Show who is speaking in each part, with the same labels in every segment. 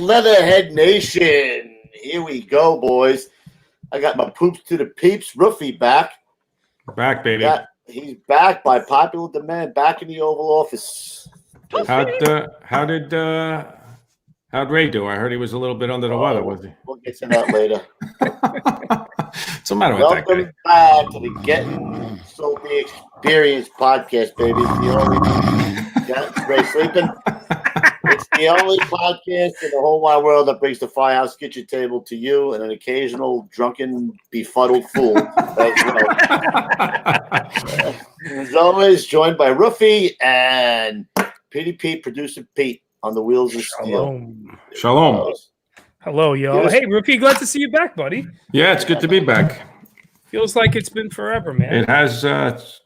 Speaker 1: Leatherhead Nation. Here we go, boys. I got my poops to the peeps. Roofie back.
Speaker 2: Back, baby.
Speaker 1: He's back by popular demand. Back in the Oval Office.
Speaker 2: How'd Ray do? I heard he was a little bit under the weather, was he?
Speaker 1: We'll get to that later.
Speaker 2: What's the matter with that guy?
Speaker 1: Welcome back to the Gettin Salty Experience podcast, baby. Ray sleeping. It's the only podcast in the whole wide world that brings the Firehouse kitchen table to you and an occasional drunken, befuddled fool. As always, joined by Roofie and PDP producer Pete on the wheels of steel.
Speaker 2: Shalom.
Speaker 3: Hello, y'all. Hey, Roofie, glad to see you back, buddy.
Speaker 2: Yeah, it's good to be back.
Speaker 3: Feels like it's been forever, man.
Speaker 2: It has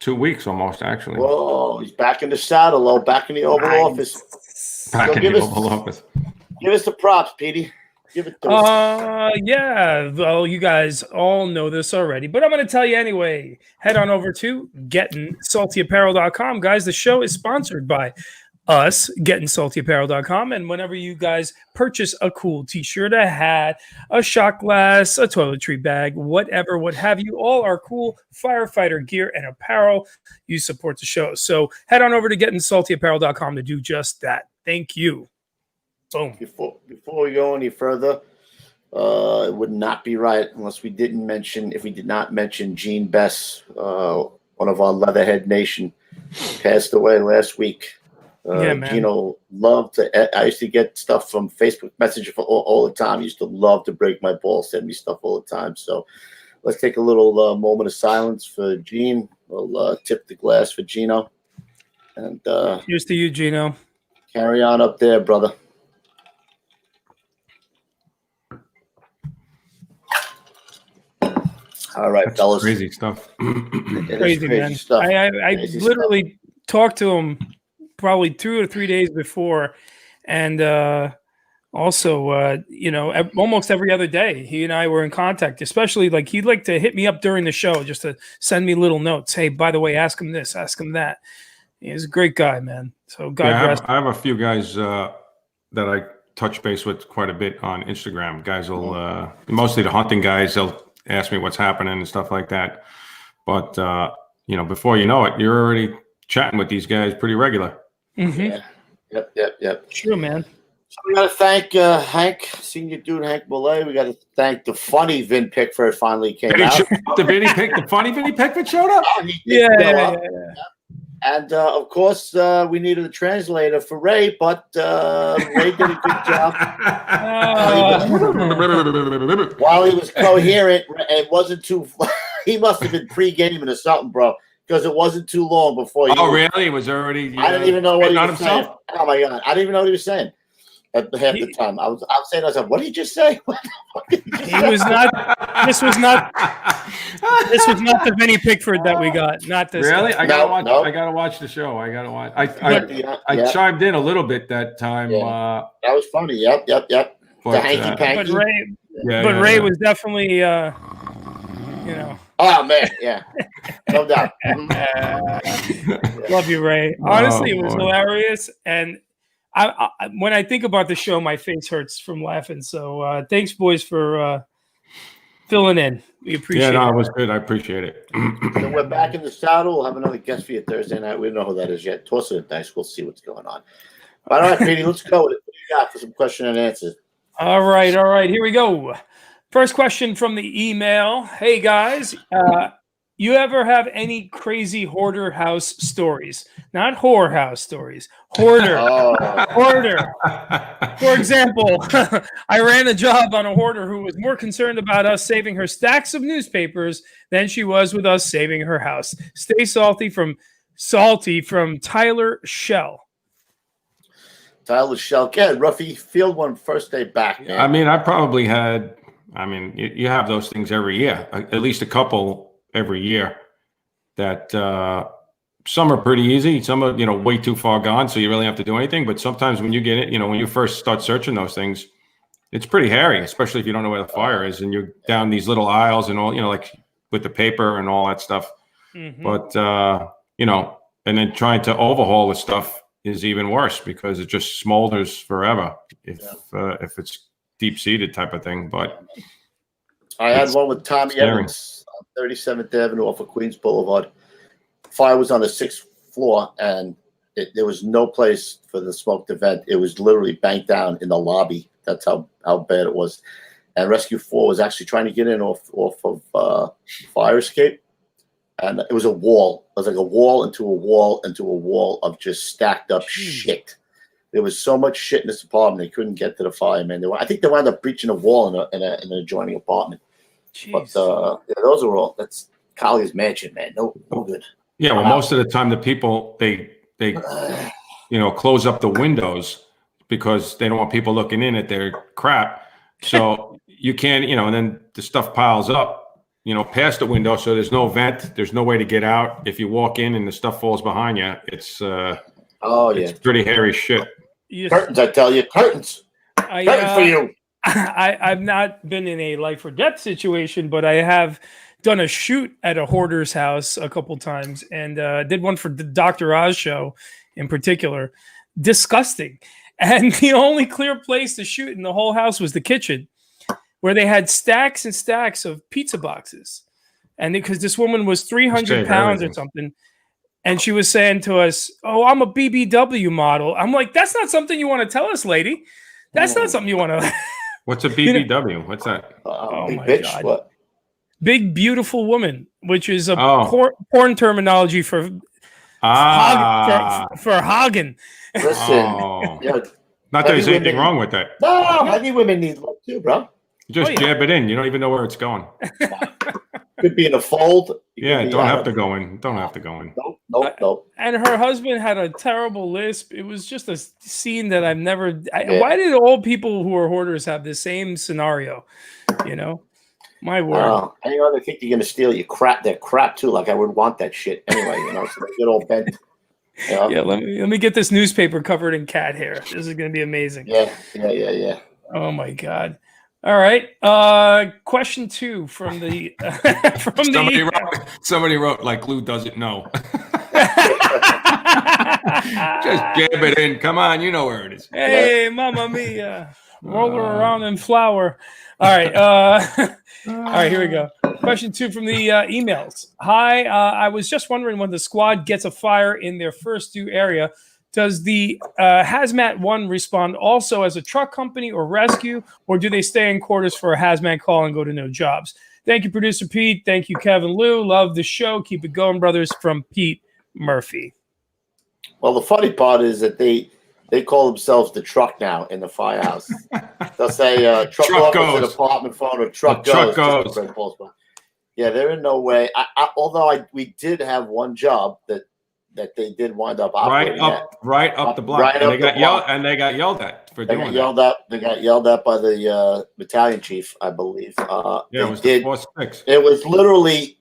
Speaker 2: 2 weeks almost, actually.
Speaker 1: Whoa, he's back in the saddle, back in the Oval Office.
Speaker 2: Back in the Oval Office.
Speaker 1: Give us the props, Petey. Give it to us.
Speaker 3: Yeah. Well, you guys all know this already, but I'm going to tell you anyway. Head on over to gettinsaltyexperience.com, guys. The show is sponsored by us, gettinsaltyexperience.com, and whenever you guys purchase a cool t-shirt, a hat, a shot glass, a toiletry bag, whatever, what have you, all our cool firefighter gear and apparel, you support the show. So head on over to gettinsaltyexperience.com to do just that. Thank you. Boom.
Speaker 1: Before we go any further, it would not be right unless we did not mention Gene Bess, one of our Leatherhead Nation, passed away last week.
Speaker 3: Yeah, man.
Speaker 1: Gino loved to. I used to get stuff from Facebook Messenger all the time. He used to love to break my balls, send me stuff all the time. So let's take a little moment of silence for Gene. We'll tip the glass for Gino, and
Speaker 3: here's to you, Gino.
Speaker 1: Carry on up there, brother. All right,
Speaker 2: That's
Speaker 1: fellas.
Speaker 2: Crazy stuff.
Speaker 3: Crazy, man.
Speaker 1: Stuff.
Speaker 3: I
Speaker 1: Crazy
Speaker 3: literally talked to him probably 2 or 3 days before, and also, almost every other day, he and I were in contact. Especially, like, he'd like to hit me up during the show just to send me little notes. Hey, by the way, ask him this, ask him that. He's a great guy, man. So God rest.
Speaker 2: I have a few guys that I touch base with quite a bit on Instagram. Guys will mostly the hunting guys. They'll ask me what's happening and stuff like that. But before you know it, you're already chatting with these guys pretty regular.
Speaker 3: Mm-hmm.
Speaker 1: Yeah. Yep.
Speaker 3: True, man.
Speaker 1: So we got to thank Hank, senior dude Hank Belay. We got to thank the funny Vin Pickford finally came out.
Speaker 2: The funny Vinny Pickford showed up?
Speaker 3: Yeah.
Speaker 1: And, of course, we needed a translator for Ray, but Ray did a good job. While he was coherent, it wasn't too – he must have been pre-gaming or something, bro, because it wasn't too long before you –
Speaker 2: Oh, really? It was already –
Speaker 1: I didn't even know what he was saying. Oh, my God. I didn't even know what he was saying. At half the time, I was saying to myself, "What did he just say?"
Speaker 3: He was not. This was not the Vinny Pickford that we got. Not this.
Speaker 2: Really?
Speaker 3: Guy.
Speaker 2: I gotta watch the show. I gotta watch. I chimed in a little bit that time.
Speaker 1: Yeah. That was funny. Yep. The hanky panky.
Speaker 3: But Ray was definitely,
Speaker 1: Oh man, yeah, no doubt.
Speaker 3: Love you, Ray. Honestly, it was hilarious, and I when I think about the show, my face hurts from laughing. So thanks, boys, for filling in. We appreciate it.
Speaker 2: Yeah, no, it was good. I appreciate it.
Speaker 1: So we're back in the saddle. We'll have another guest for you Thursday night. We don't know who that is yet. Toss it in dice. We'll see what's going on. All right, Petey, let's go with it. What do you got for some question and answers?
Speaker 3: All right. Here we go. First question from the email. Hey, guys. You ever have any crazy hoarder house stories? Not whore house stories. Hoarder. Hoarder. For example, I ran a job on a hoarder who was more concerned about us saving her stacks of newspapers than she was with us saving her house. Stay salty from Tyler Shell.
Speaker 1: Tyler Shell. Yeah, Ruffy, field one first day back. Man.
Speaker 2: I mean, I probably had, you have those things every year, at least a couple every year that some are pretty easy. Some are, way too far gone. So you really have to do anything. But sometimes when you get it, when you first start searching those things, it's pretty hairy, especially if you don't know where the fire is and you're down these little aisles and all, like with the paper and all that stuff. Mm-hmm. But, and then trying to overhaul the stuff is even worse because it just smolders forever if it's deep seated type of thing. But
Speaker 1: I had one with Tommy Evans on 37th Avenue off of Queens Boulevard. Fire was on the 6th floor, and there was no place for the smoke to vent. It was literally banked down in the lobby. That's how bad it was. And Rescue 4 was actually trying to get in off of fire escape. And it was a wall. It was like a wall into a wall into a wall of just stacked up shit. There was so much shit in this apartment, they couldn't get to the firemen. I think they wound up breaching a wall in an adjoining apartment.
Speaker 3: Jeez.
Speaker 1: But those are all, that's Collier's mansion, man. No good.
Speaker 2: Yeah, well, most of the time the people, they close up the windows because they don't want people looking in at their crap. So you can't, and then the stuff piles up, past the window. So there's no vent. There's no way to get out. If you walk in and the stuff falls behind you, it's it's pretty hairy shit.
Speaker 3: Yes.
Speaker 1: Curtains, I tell you, curtains. Curtains for you.
Speaker 3: I've not been in a life or death situation, but I have done a shoot at a hoarder's house a couple times, and did one for the Dr. Oz show in particular. Disgusting. And the only clear place to shoot in the whole house was the kitchen, where they had stacks and stacks of pizza boxes. And because this woman was 300 pounds or something, and she was saying to us, "Oh, I'm a BBW model." I'm like, "That's not something you want to tell us, lady. That's not something you want to."
Speaker 2: What's a BBW? What's that?
Speaker 3: Oh my
Speaker 1: bitch,
Speaker 3: God.
Speaker 1: what?
Speaker 3: Big beautiful woman, which is a porn terminology for Hagen.
Speaker 1: Listen,
Speaker 2: not that there's anything wrong with that.
Speaker 1: No, heavy women need love too, bro.
Speaker 2: You just jab it in. You don't even know where it's going.
Speaker 1: Could be in a fold.
Speaker 2: Yeah, don't have to go in. Don't have to go in.
Speaker 1: Nope.
Speaker 3: And her husband had a terrible lisp. It was just a scene that I've never. Why did all people who are hoarders have the same scenario? My word.
Speaker 1: They think you're gonna steal your crap. Their crap too. Like I would want that shit anyway. So they get all bent.
Speaker 3: Yeah. Let me get this newspaper covered in cat hair. This is gonna be amazing.
Speaker 1: Yeah.
Speaker 3: Oh my God. All right. Question 2 from the
Speaker 2: somebody wrote like Lou doesn't know. Just jab it in. Come on, you know where it is.
Speaker 3: Hey, Mamma Mia. Roll her around in flour. All right. All right, here we go. Question 2 from the emails. Hi, I was just wondering, when the squad gets a fire in their first due area, does the Hazmat 1 respond also as a truck company or rescue, or do they stay in quarters for a Hazmat call and go to no jobs? Thank you, Producer Pete. Thank you, Kevin Lou. Love the show. Keep it going, brothers. From Pete Murphy.
Speaker 1: Well, the funny part is that they call themselves the truck now in the firehouse. They'll say truck officer, department phone, or truck goes. Yeah, they're in no way. Although we did have one job that they did wind up operating
Speaker 2: right up the block, and they got yelled at for doing that.
Speaker 1: They got yelled at by the battalion chief, I believe.
Speaker 2: It was the 4-6.
Speaker 1: It was literally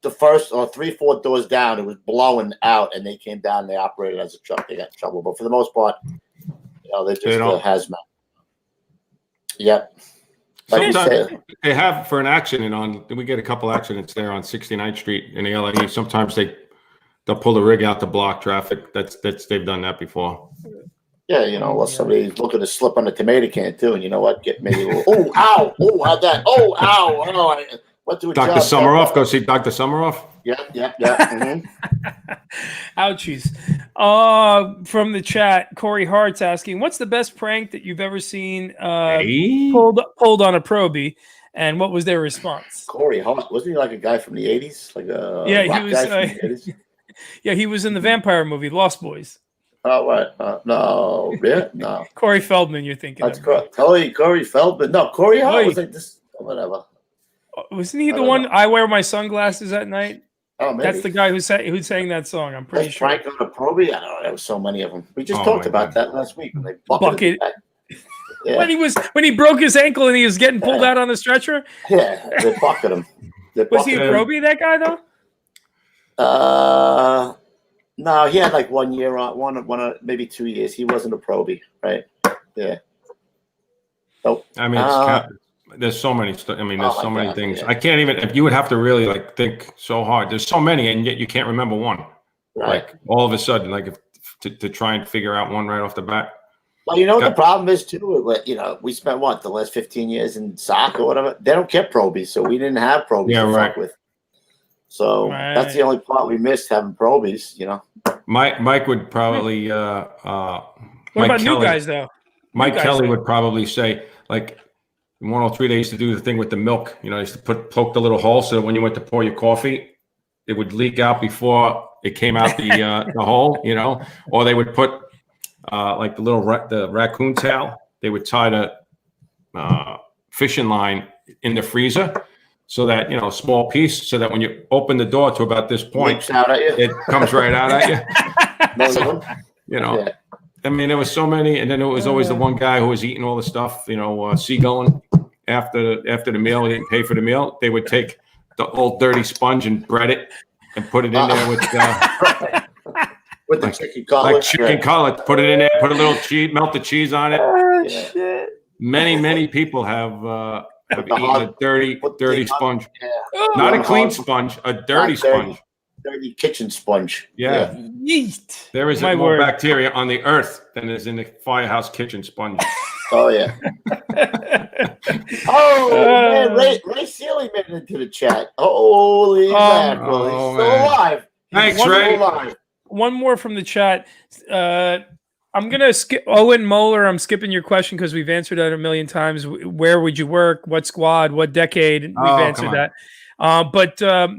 Speaker 1: the first or 3-4 doors down. It was blowing out, and they came down and they operated as a truck. They got in trouble, but for the most part, they're just hazmat. Yep.
Speaker 2: Sometimes they have for an accident we get a couple accidents there on 69th Street in the LA. Sometimes they'll pull the rig out to block traffic. They've done that before.
Speaker 1: Yeah, somebody's looking to slip on a tomato can too, and you know what? Get maybe a little, ow, how'd that? Oh, ow, I went to a
Speaker 2: Dr.
Speaker 1: job.
Speaker 2: Summeroff, go see Dr. Summeroff.
Speaker 1: Yeah. Mm-hmm.
Speaker 3: Ouchies. From the chat, Corey Hart's asking, what's the best prank that you've ever seen pulled on a probie, and what was their response?
Speaker 1: Corey Hart, wasn't he like a guy from the 80s? Like a
Speaker 3: he was. Guy from the 80s? Yeah, he was in the vampire movie Lost Boys.
Speaker 1: Oh, right. No, yeah, no.
Speaker 3: Corey Feldman, you're thinking.
Speaker 1: That's correct. Corey Feldman. No, Corey Hart was like this. Whatever.
Speaker 3: Wasn't he the one? I wear my sunglasses at night.
Speaker 1: Oh, maybe.
Speaker 3: That's the guy who sang that song. I'm pretty sure.
Speaker 1: Frank on a probie. I don't know. There was so many of them. We just talked about that last week when they bucketed. Yeah.
Speaker 3: When he broke his ankle and he was getting pulled out on the stretcher.
Speaker 1: Yeah, they bucketed him.
Speaker 3: Was he a probie, that guy though?
Speaker 1: No, he had like 1 year on one maybe 2 years. He wasn't a probie, right? Yeah. Nope.
Speaker 2: I mean, there's so many. There's so many things. Yeah. I can't even. If you would have to really think so hard. There's so many, and yet you can't remember one.
Speaker 1: Right.
Speaker 2: Like all of a sudden, like if to try and figure out one right off the bat.
Speaker 1: Well, you know what the problem is too. You know, we spent the last 15 years in soccer or whatever. They don't get probies, so we didn't have probies to fuck with. So that's the only part we missed, having probies. You know,
Speaker 2: Mike would probably.
Speaker 3: What
Speaker 2: Mike
Speaker 3: about
Speaker 2: Kelly,
Speaker 3: new guys though?
Speaker 2: Mike Kelly would probably say, like, in 103 they used to do the thing with the milk. You know, they used to poke the little hole so that when you went to pour your coffee, it would leak out before it came out the hole. You know, or they would put like the raccoon tail. They would tie the fishing line in the freezer so that, you know, a small piece, so that when you open the door to about this point, it comes right out at you. So, you know. Yeah. I mean, there was so many, and then it was always the one guy who was eating all the stuff, you know, seagulling after the meal. He didn't pay for the meal. They would take the old dirty sponge and bread it and put it in there with
Speaker 1: the chicken cutlet.
Speaker 2: Like chicken cutlet. Put it in there. Put a little cheese, melt the cheese on it.
Speaker 3: Oh, shit.
Speaker 2: Many people have eaten a dirty sponge. Yeah. Not a clean sponge, a dirty sponge.
Speaker 1: Dirty kitchen sponge.
Speaker 2: Yeah.
Speaker 3: Yeet.
Speaker 2: There is more bacteria on the earth than is in the Firehouse kitchen sponge.
Speaker 1: Oh, yeah. Man, Ray Sealy made it into the chat. Holy mackerel. He's still alive.
Speaker 2: Thanks, Ray.
Speaker 3: One more from the chat. I'm going to skip Owen Moeller. I'm skipping your question because we've answered that a million times. Where would you work? What squad? What decade? We've answered that. But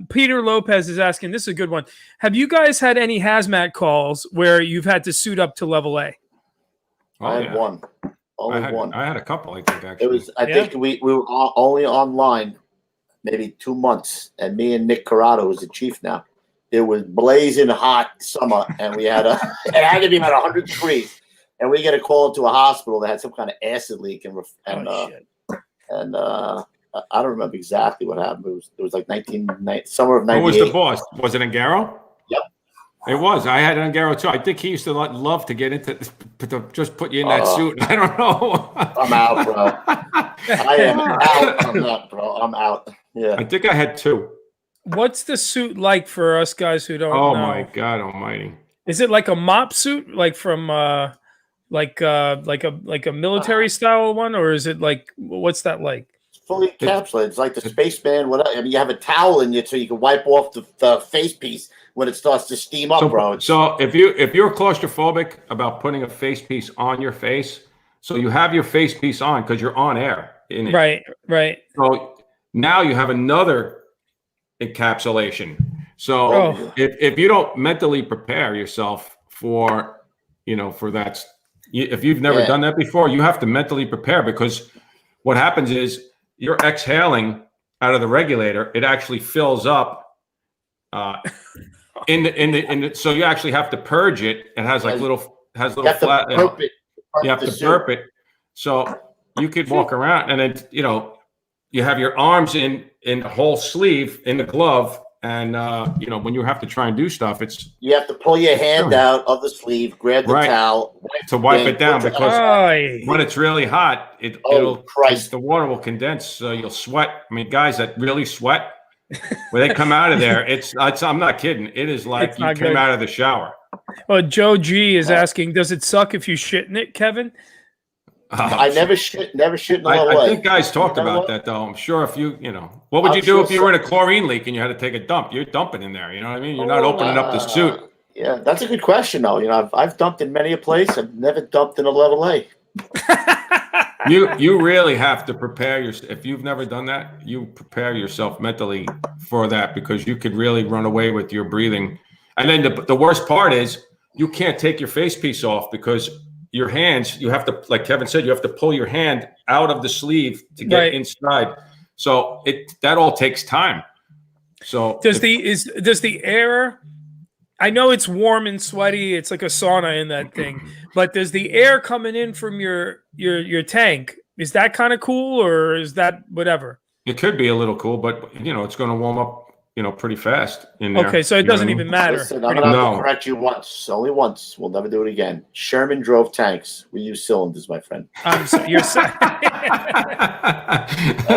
Speaker 3: Peter Lopez is asking, this is a good one. Have you guys had any hazmat calls where you've had to suit up to level A?
Speaker 1: I had one. One.
Speaker 2: I had a couple, I think, actually.
Speaker 1: I think we were only online maybe 2 months, and me and Nick Corrado, who's the chief now, it was blazing hot summer, and we had it had to be about 100 degrees, and we get a call to a hospital that had some kind of acid leak, and I don't remember exactly what happened. It was like summer of 98.
Speaker 2: Who was the boss? Was it Angaro?
Speaker 1: Yep.
Speaker 2: It was. I had Angaro too. I think he used to love to get into to just put you in that suit. I don't know.
Speaker 1: I'm out, bro. I am out. I'm not, bro. I'm out. Yeah.
Speaker 2: I think I had two.
Speaker 3: What's the suit like for us guys who don't know?
Speaker 2: Oh my God Almighty!
Speaker 3: Is it like a mop suit, like from like a military style one, or is it like, what's that like?
Speaker 1: Fully encapsulated. It's like the spaceman. Whatever. I mean, you have a towel in you so you can wipe off the face piece when it starts to steam up, bro.
Speaker 2: So if you're claustrophobic about putting a face piece on your face, so you have your face piece on because you're on air in it.
Speaker 3: Right.
Speaker 2: So now you have another encapsulation. So if you don't mentally prepare yourself for that, if you've never done that before, you have to mentally prepare, because what happens is, you're exhaling out of the regulator. It actually fills up in the so you actually have to purge it. It has like little flat. You have to burp it. So you could walk around, and then you have your arms in the whole sleeve in the glove, and when you have to try and do stuff,
Speaker 1: you have to pull your hand out of the sleeve, grab the towel
Speaker 2: to wipe it down, because when it's really hot, the water will condense, so you'll sweat. I mean, guys that really sweat, when they come out of there, I'm not kidding. It is like you came out of the shower.
Speaker 3: Well, Joe G is asking, does it suck if you shit in it, Kevin?
Speaker 1: I never shit in the
Speaker 2: I think guys talked about that, though. I'm sure if what would you do if you were in a chlorine leak and you had to take a dump? You're dumping in there. You know what I mean? You're not opening up the suit.
Speaker 1: Yeah, that's a good question, though. I've dumped in many a place. I've never dumped in a level A.
Speaker 2: You really have to prepare yourself. If you've never done that, you prepare yourself mentally for that, because you could really run away with your breathing. And then the worst part is, you can't take your face piece off, because your hands, you have to, like Kevin said, you have to pull your hand out of the sleeve to get inside. So that all takes time. So
Speaker 3: does the air, I know it's warm and sweaty, it's like a sauna in that thing, but does the air coming in from your tank, is that kind of cool, or is that whatever?
Speaker 2: It could be a little cool, but it's going to warm up pretty fast in there.
Speaker 3: Okay, so it doesn't even matter.
Speaker 1: Listen, I'm going to correct you once. Only once. We'll never do it again. Sherman drove tanks. We use cylinders, my friend.
Speaker 3: You're saying.
Speaker 1: All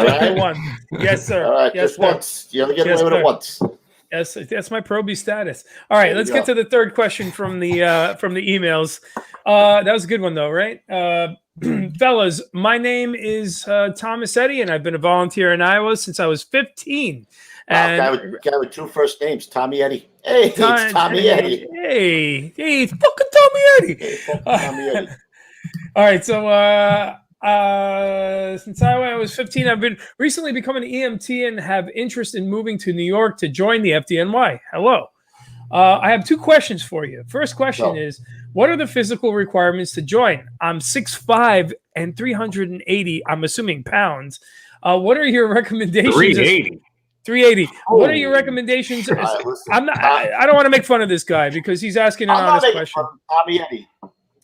Speaker 1: right?
Speaker 3: One. Yes, sir.
Speaker 1: All right,
Speaker 3: yes,
Speaker 1: just once. You only get away with it once.
Speaker 3: Yes, that's my Proby status. All right, let's get to the third question from the emails. That was a good one though, right? Fellas, my name is Thomas Eddy, and I've been a volunteer in Iowa since I was 15. And
Speaker 1: guy with two first names, Tommy Eddy. Hey, it's Tommy Eddy.
Speaker 3: Hey, it's fucking Tommy Eddy.
Speaker 1: Hey, Tommy Eddy.
Speaker 3: All right, so since I was 15, I've been recently become an EMT and have interest in moving to New York to join the FDNY. Hello. I have two questions for you. First question is, what are the physical requirements to join? I'm 6'5" and 380, I'm assuming pounds. What are your recommendations?
Speaker 2: 380.
Speaker 3: 380. What are your recommendations? I don't want to make fun of this guy because he's asking an honest question.
Speaker 1: Tommy Eddy.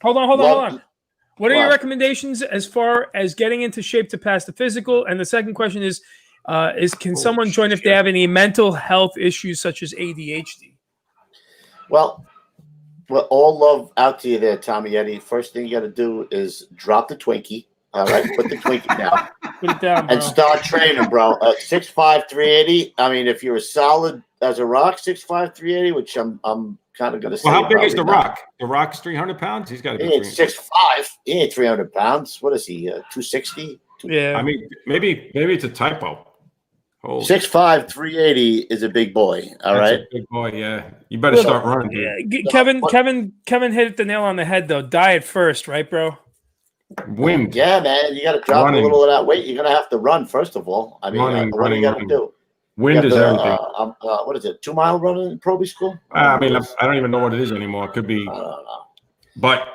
Speaker 3: Hold on. What are your recommendations as far as getting into shape to pass the physical? And the second question is can someone join if they have any mental health issues such as ADHD?
Speaker 1: Well, all love out to you there, Tommy Eddy. First thing you got to do is drop the Twinkie. All right, put the Twinkie down.
Speaker 3: Put it down, bro.
Speaker 1: And start training, bro. 6'5", 380. I mean, if you're as solid as a rock, 6'5", 380, which I'm kind of going to say.
Speaker 2: Well, how big is the Rock? The Rock's 300 pounds. He's got to be.
Speaker 1: He ain't 6'5". He ain't 300 pounds. What is he? 260.
Speaker 3: Yeah.
Speaker 2: I mean, maybe it's a typo.
Speaker 1: 6'5", 380 is a big boy. All right,
Speaker 2: a big boy. Yeah, you better start running.
Speaker 3: Yeah. Kevin hit the nail on the head though. Diet first, right, bro?
Speaker 2: Wind.
Speaker 1: Yeah, man. You got to drop a little of that weight. You're gonna have to run first of all. I mean, what do you got to do?
Speaker 2: Wind is everything.
Speaker 1: What is it? 2 mile running in Proby school?
Speaker 2: I mean, I don't even know what it is anymore. It could be. I don't know. But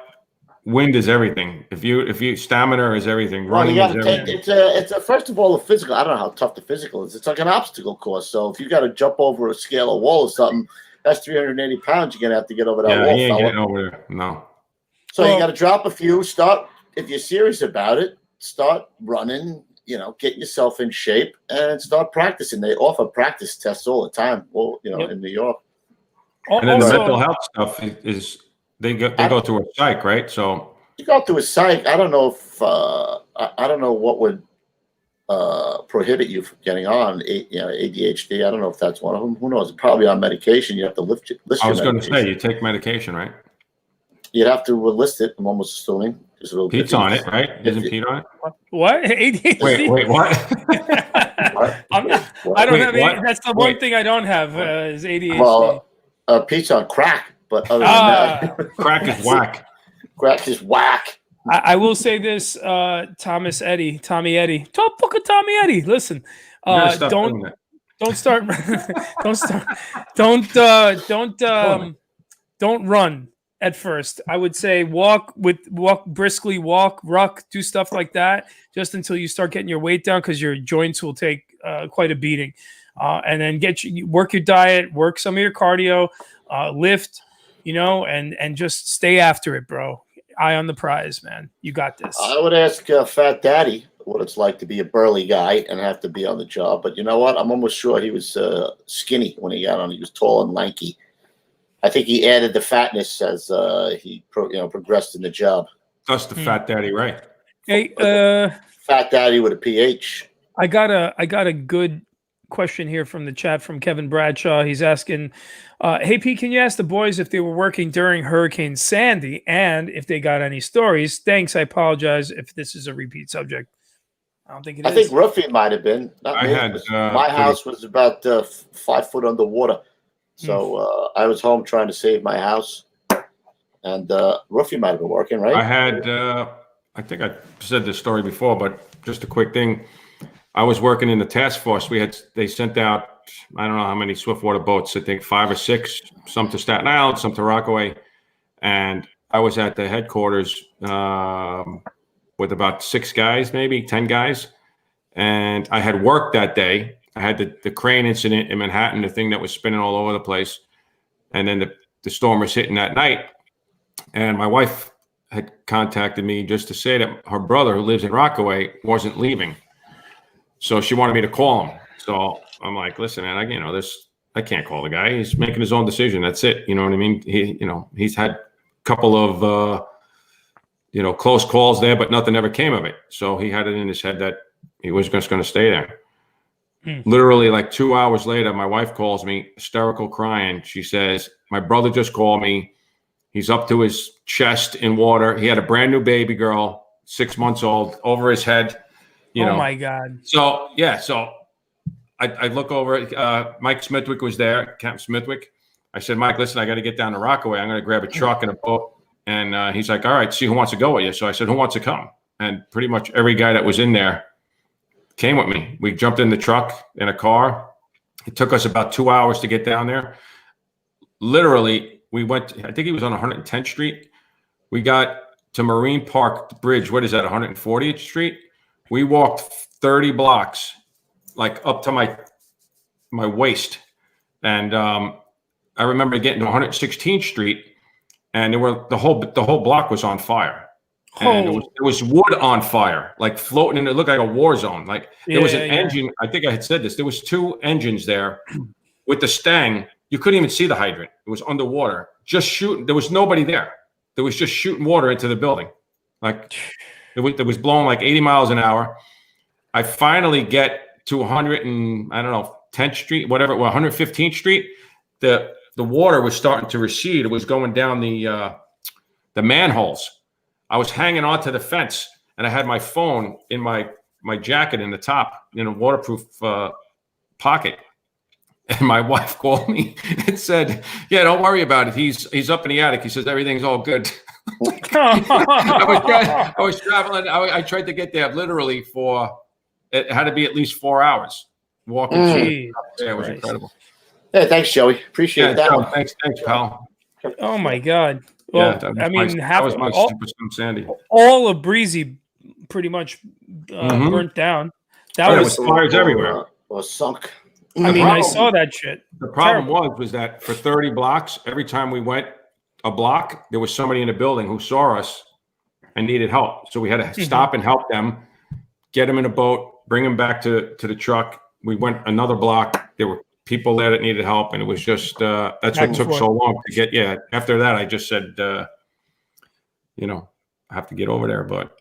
Speaker 2: wind is everything. If you stamina is everything. Running is everything.
Speaker 1: It's a first of all a physical. I don't know how tough the physical is. It's like an obstacle course. So if you got to jump over a scale or wall or something, that's 380 pounds. You're gonna have to get over that wall.
Speaker 2: Yeah, ain't getting over there. No.
Speaker 1: So you got to drop a few. Start if you're serious about it. Start running. Get yourself in shape and start practicing. They offer practice tests all the time. Well, in New York.
Speaker 2: And then the mental health stuff is they go through a psych, right? So
Speaker 1: you go through a psych. I don't know if I don't know what would prohibit you from getting on ADHD. I don't know if that's one of them. Who knows? Probably on medication. You have to list
Speaker 2: I was going to say you take medication, right?
Speaker 1: You'd have to list it. I'm almost assuming.
Speaker 2: Pete's on it, right? Isn't Pete on it?
Speaker 3: What? ADHD?
Speaker 2: Wait, what?
Speaker 3: I don't have any. That's the one thing I don't have is ADHD.
Speaker 1: Well, Pete's on crack, but other than that,
Speaker 2: crack is whack.
Speaker 1: Crack is whack.
Speaker 3: I will say this, Tommy Eddy. Top fucking Tommy Eddy. Listen, don't run at first. I would say walk briskly, ruck, do stuff like that just until you start getting your weight down because your joints will take quite a beating. And then work your diet, work some of your cardio, lift, and just stay after it, bro. Eye on the prize, man. You got this.
Speaker 1: I would ask Fat Daddy what it's like to be a burly guy and have to be on the job. But you know what? I'm almost sure he was skinny when he got on. He was tall and lanky. I think he added the fatness as he progressed in the job.
Speaker 2: That's the Fat Daddy, right?
Speaker 3: Hey,
Speaker 1: Fat Daddy with a PH.
Speaker 3: I got a good question here from the chat from Kevin Bradshaw. He's asking, hey Pete, can you ask the boys if they were working during Hurricane Sandy and if they got any stories? Thanks. I apologize if this is a repeat subject. I don't think it is.
Speaker 1: I think Ruffy might have been. My house was about 5 foot underwater. So I was home trying to save my house, and Ruffy might have been working, right?
Speaker 2: I had, I think I said this story before, but just a quick thing. I was working in the task force. They sent out, I don't know how many swiftwater boats. I think 5 or 6, some to Staten Island, some to Rockaway, and I was at the headquarters with about 6 guys, maybe 10 guys, and I had worked that day. I had the crane incident in Manhattan, the thing that was spinning all over the place. And then the storm was hitting that night. And my wife had contacted me just to say that her brother, who lives in Rockaway, wasn't leaving. So she wanted me to call him. So I'm like, listen, man, I can't call the guy. He's making his own decision. That's it. You know what I mean? He's had a couple of, close calls there, but nothing ever came of it. So he had it in his head that he was just going to stay there. Literally like 2 hours later, my wife calls me, hysterical crying. She says, my brother just called me. He's up to his chest in water. He had a brand new baby girl, 6 months old, over his head. You know.
Speaker 3: My God.
Speaker 2: So, yeah. So I look over. Mike Smithwick was there, Captain Smithwick. I said, Mike, listen, I got to get down to Rockaway. I'm going to grab a truck and a boat. And he's like, all right, see who wants to go with you. So I said, who wants to come? And pretty much every guy that was in there came with me. We jumped in the truck in a car. It took us about 2 hours to get down there. Literally, we went, I think he was on 110th Street. We got to Marine Park Bridge. What is that, 140th Street? We walked 30 blocks, like up to my waist. And I remember getting to 116th Street, and the whole block was on fire. And there was wood on fire, like floating, and it looked like a war zone. Like there was an engine. I think I had said this. There was 2 engines there with the stang. You couldn't even see the hydrant. It was underwater, just shooting. There was nobody there. There was just shooting water into the building. Like it was blowing like 80 miles an hour. I finally get to 10th Street, whatever, 115th Street. The water was starting to recede. It was going down the manholes. I was hanging onto the fence, and I had my phone in my jacket in the top, in a waterproof pocket. And my wife called me and said, "Yeah, don't worry about it. He's up in the attic. He says everything's all good." I was traveling. I tried to get there literally it had to be at least 4 hours walking. Yeah, it was incredible.
Speaker 1: Yeah, thanks, Joey. Appreciate that.
Speaker 2: No, thanks, pal.
Speaker 3: Oh my God. Well,
Speaker 2: yeah,
Speaker 3: I mean,
Speaker 2: that was my Superstorm Sandy.
Speaker 3: All of Breezy pretty much burnt down. That was
Speaker 2: fires everywhere.
Speaker 1: Was sunk.
Speaker 3: I mean, I saw that shit.
Speaker 2: The problem was that for 30 blocks, every time we went a block, there was somebody in the building who saw us and needed help. So we had to stop and help them, get them in a boat, bring them back to the truck. We went another block. There were people there that needed help, and it was just that's what took so long to get. Yeah, after that, I just said, I have to get over there. But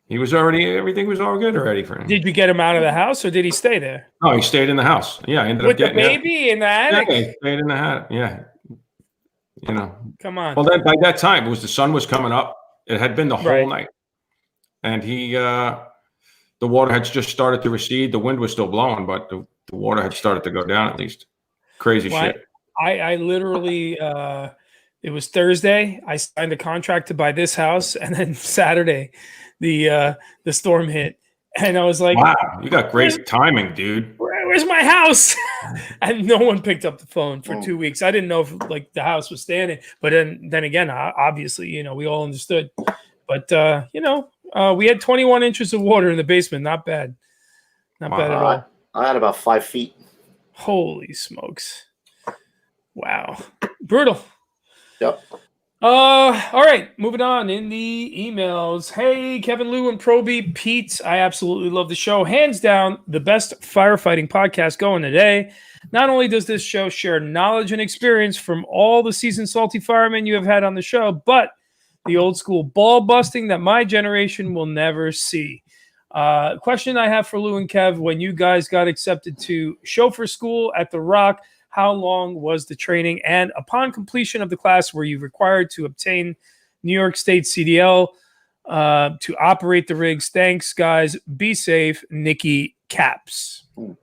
Speaker 2: everything was all good already for him.
Speaker 3: Did you get him out of the house, or did he stay there?
Speaker 2: No, he stayed in the house. Yeah, I ended
Speaker 3: with
Speaker 2: up getting
Speaker 3: the baby in the attic.
Speaker 2: Yeah, he stayed in the attic. Yeah,
Speaker 3: Come on.
Speaker 2: Well, then by that time, the sun was coming up. It had been the whole night, and the water had just started to recede. The wind was still blowing, but the water had started to go down at least. Crazy shit.
Speaker 3: I literally, it was Thursday. I signed a contract to buy this house, and then Saturday, the storm hit, and I was like,
Speaker 2: "Wow, you got great timing, dude."
Speaker 3: Where's my house? And no one picked up the phone for 2 weeks. I didn't know if the house was standing, but then again, obviously, we all understood. But we had 21 inches of water in the basement. Not bad. Not bad at all.
Speaker 1: I had about 5 feet.
Speaker 3: Holy smokes. Wow. Brutal.
Speaker 1: Yep.
Speaker 3: All right. Moving on in the emails. Hey, Kevin, Lou, and Proby Pete. I absolutely love the show. Hands down, the best firefighting podcast going today. Not only does this show share knowledge and experience from all the seasoned salty firemen you have had on the show, but the old school ball busting that my generation will never see. Question I have for Lou and Kev: when you guys got accepted to chauffeur school at the Rock, how long was the training? And upon completion of the class, were you required to obtain New York State CDL to operate the rigs? Thanks, guys. Be safe. Nikki Caps.
Speaker 2: It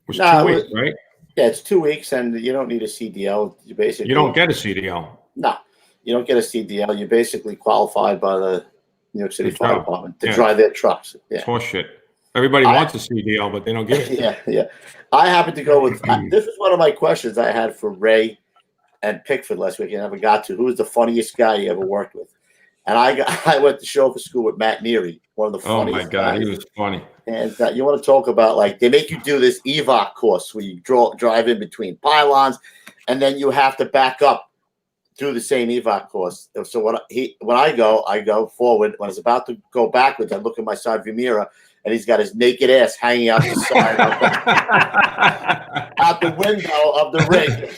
Speaker 2: was 2 weeks, right?
Speaker 1: Yeah, it's 2 weeks, and you don't need a CDL. You
Speaker 2: don't get a CDL.
Speaker 1: No, you don't get a CDL. You're basically qualified by the New York City Fire Department to drive their trucks. Yeah.
Speaker 2: It's horseshit. Everybody wants a CDL, but they don't get it.
Speaker 1: Yeah. I happen to go with this is one of my questions I had for Ray and Pickford last week. I never got to. Who was the funniest guy you ever worked with? And I went to chauffeur school with Matt Neary, one of the funniest.
Speaker 2: Oh my God,
Speaker 1: guys.
Speaker 2: he was funny.
Speaker 1: And you want to talk about, like, they make you do this EVOC course where you drive in between pylons, and then you have to back up, do the same EVOC course. So when I go forward. When I was about to go backwards, I look at my side view mirror, and he's got his naked ass hanging out the side out the window of the rig.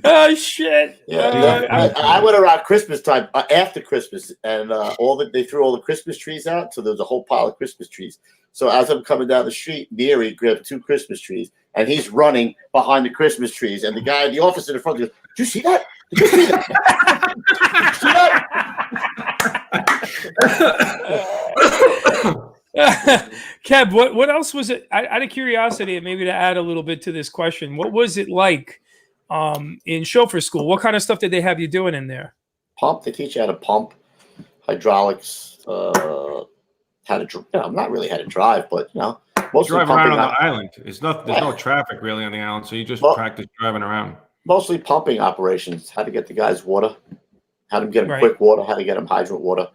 Speaker 3: Oh shit!
Speaker 1: Yeah, I went around Christmas time after Christmas, and they threw all the Christmas trees out. So there was a whole pile of Christmas trees. So as I'm coming down the street, Mary grabbed 2 Christmas trees, and he's running behind the Christmas trees. And the guy, the officer in the front, goes, "Did you see that? Did you see that? Did you see that?"
Speaker 3: Kev, what else was it? Out of curiosity, and maybe to add a little bit to this question, what was it like in chauffeur school? What kind of stuff did they have you doing in there?
Speaker 1: Pump. They teach you how to pump, hydraulics, how to. Not really how to drive, but mostly
Speaker 2: drive around on
Speaker 1: pumping
Speaker 2: the island. There's no traffic really on the island, so you just practice driving around.
Speaker 1: Mostly pumping operations. How to get the guys water, how to get them quick water, how to get them hydrant water,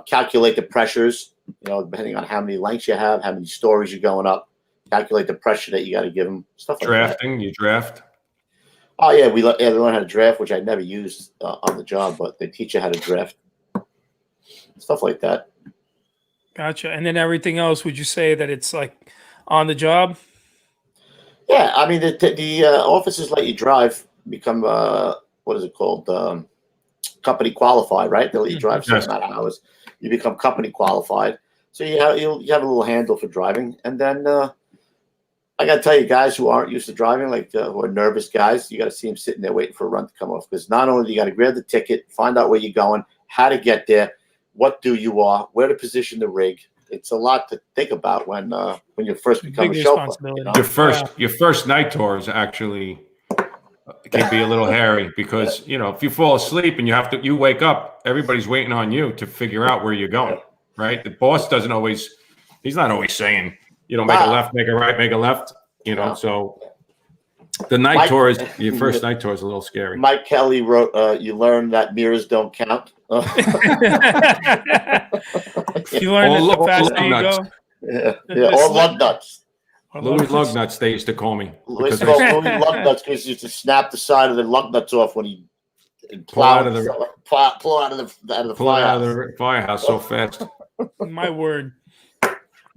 Speaker 1: calculate the pressures. Depending on how many lengths you have, how many stories you're going up, calculate the pressure that you got to give them. Stuff like
Speaker 2: Drafting,
Speaker 1: that.
Speaker 2: you draft.
Speaker 1: Oh yeah, we learn how to draft, which I never used on the job, but they teach you how to draft. Stuff like that.
Speaker 3: Gotcha. And then everything else, would you say that it's like on the job?
Speaker 1: Yeah, I mean the officers let you drive, become what is it called? Company qualified, right? They let you drive certain amount of hours. You become company qualified, so you have a little handle for driving. And then I got to tell you, guys who aren't used to driving, like who are nervous guys, you got to see them sitting there waiting for a run to come off, because not only do you got to grab the ticket, find out where you're going, how to get there, what you are, where to position the rig. It's a lot to think about when you first become a chauffeur.
Speaker 2: Your first night tour is actually can be a little hairy, because if you fall asleep and you wake up, everybody's waiting on you to figure out where you're going, right? The boss he's not always saying, make a left, make a right, make a left, so the night tour is your first night tour is a little scary.
Speaker 1: Mike Kelly wrote, you learn that mirrors don't count.
Speaker 3: You learn that the faster you go.
Speaker 1: Yeah, or lug nuts.
Speaker 2: Louis lug nuts, they used to call me.
Speaker 1: Louis lug nuts because he used to snap the side of the lug nuts off when he pull out of the
Speaker 2: firehouse so fast.
Speaker 3: My word.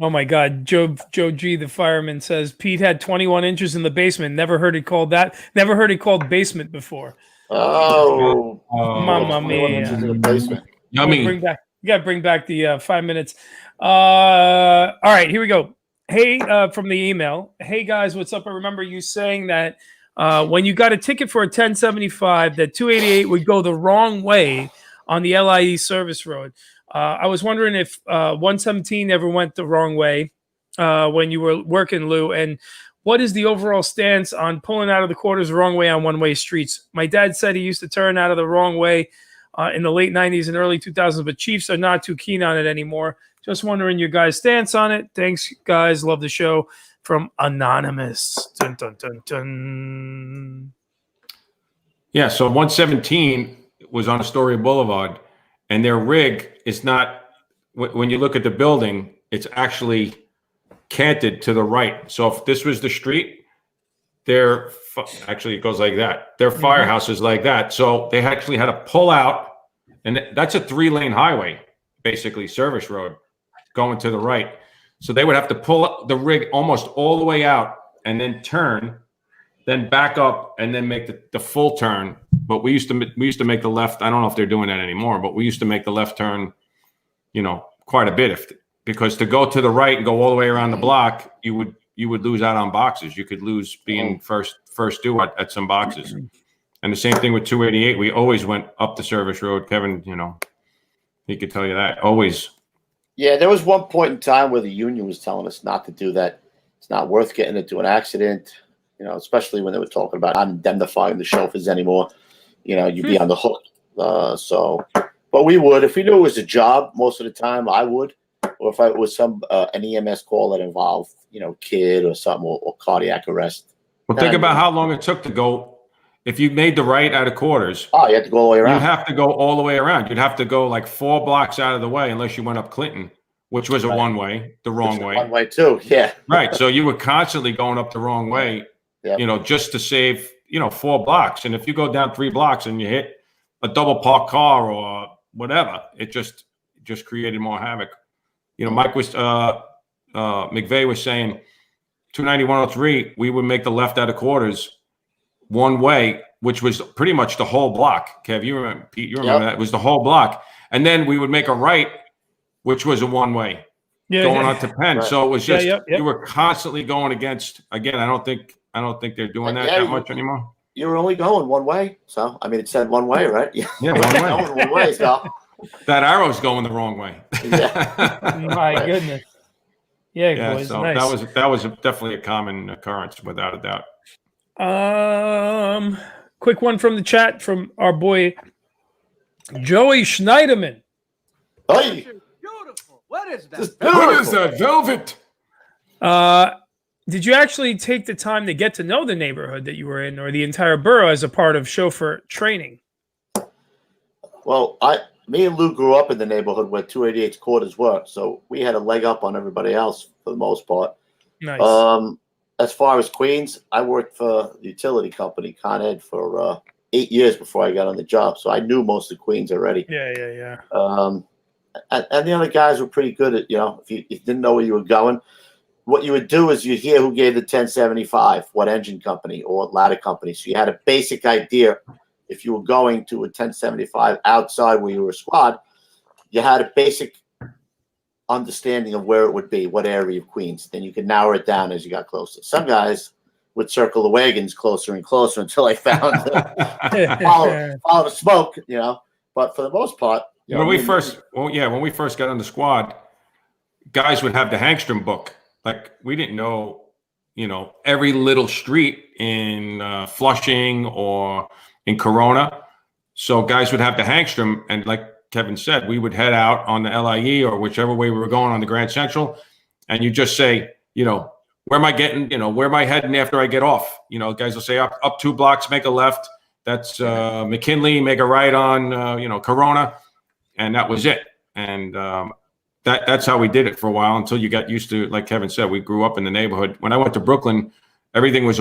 Speaker 3: Oh my God. Joe G, the fireman, says Pete had 21 inches in the basement. Never heard it called that. Never heard it called basement before.
Speaker 1: Oh,
Speaker 3: Mamma mia.
Speaker 1: In the basement.
Speaker 2: Yummy.
Speaker 3: You got to bring back the 5 minutes. All right, here we go. Hey, from the email. Hey guys, what's up? I remember you saying that when you got a ticket for a 1075, that 288 would go the wrong way on the LIE service road. I was wondering if 117 ever went the wrong way when you were working, Lou, and what is the overall stance on pulling out of the quarters the wrong way on one-way streets? My dad said he used to turn out of the wrong way in the late 90s and early 2000s, but Chiefs are not too keen on it anymore. Just wondering your guys' stance on it. Thanks, guys. Love the show. From Anonymous. Dun, dun, dun, dun.
Speaker 2: Yeah, so 117 was on Astoria Boulevard, and their rig is not, when you look at the building, it's actually canted to the right. So if this was the street, actually it goes like that. Their firehouse is like that. So they actually had to pull out, and that's a 3-lane highway, basically service road going to the right. So they would have to pull the rig almost all the way out and then turn, then back up and then make the full turn. But we used to make the left. I don't know if they're doing that anymore, but we used to make the left turn, quite a bit. Because to go to the right and go all the way around the block, you would lose out on boxes. You could lose being first due at some boxes. And the same thing with 288. We always went up the service road. Kevin, he could tell you that always.
Speaker 1: Yeah, there was one point in time where the union was telling us not to do that. It's not worth getting into an accident, especially when they were talking about not indemnifying the chauffeurs anymore. You'd be on the hook. But we would, if we knew it was a job, most of the time I would. Or if it was an EMS call that involved, kid or something, or cardiac arrest.
Speaker 2: Well, think about how long it took to go. If you made the right out of quarters,
Speaker 1: you had to go all the way around.
Speaker 2: You'd have to go all the way around. You'd have to go like 4 blocks out of the way, unless you went up Clinton, which was a one-way, the wrong way.
Speaker 1: One way too, yeah.
Speaker 2: Right. So you were constantly going up the wrong way, just to save, 4 blocks. And if you go down 3 blocks and you hit a double parked car or whatever, it just created more havoc. Mike was McVeigh was saying 290-103, we would make the left out of quarters one way, which was pretty much the whole block. Kev, you remember, Pete, you remember that? It was the whole block. And then we would make a right, which was a one way going on to Penn.
Speaker 1: Right.
Speaker 2: So it was just,
Speaker 3: Yep.
Speaker 2: you were constantly going against, again, I don't think they're doing that much anymore.
Speaker 1: You were only going one way. So, I mean, it said one way, right?
Speaker 2: Yeah, one way.
Speaker 1: Going one way, so.
Speaker 2: That arrow's going the wrong way.
Speaker 1: Yeah.
Speaker 3: My goodness. Yeah, boys,
Speaker 2: so
Speaker 3: nice.
Speaker 2: that was definitely a common occurrence, without a doubt.
Speaker 3: Quick one from the chat from our boy Joey Schneiderman.
Speaker 1: Hey,
Speaker 4: Beautiful. What is that?
Speaker 2: What is that, velvet?
Speaker 3: Did you actually take the time to get to know the neighborhood that you were in, or the entire borough, as a part of chauffeur training?
Speaker 1: Well, me and Lou grew up in the neighborhood where 288's quarters were, so we had a leg up on everybody else for the most part.
Speaker 3: Nice.
Speaker 1: As far as Queens, I worked for the utility company, Con Ed, for 8 years before I got on the job, so I knew most of Queens already.
Speaker 3: Yeah.
Speaker 1: And the other guys were pretty good at, if you didn't know where you were going, what you would do is you'd hear who gave the 1075, what engine company or what ladder company. So you had a basic idea. If you were going to a 1075 outside where you were a squad, you had a basic understanding of where it would be, what area of Queens. Then you could narrow it down as you got closer. Some guys would circle the wagons closer and closer until I found follow the smoke, But for the most part,
Speaker 2: when we first got on the squad, guys would have the Hangstrom book. Like, we didn't know, every little street in Flushing or in Corona. So guys would have the Hangstrom, and like Kevin said, we would head out on the LIE or whichever way we were going on the Grand Central, and you just say, where am I getting, where am I heading after I get off? Guys will say up 2 blocks, make a left. That's McKinley, make a right on, Corona. And that was it. And that's how we did it for a while until you got used to, like Kevin said, we grew up in the neighborhood. When I went to Brooklyn, everything was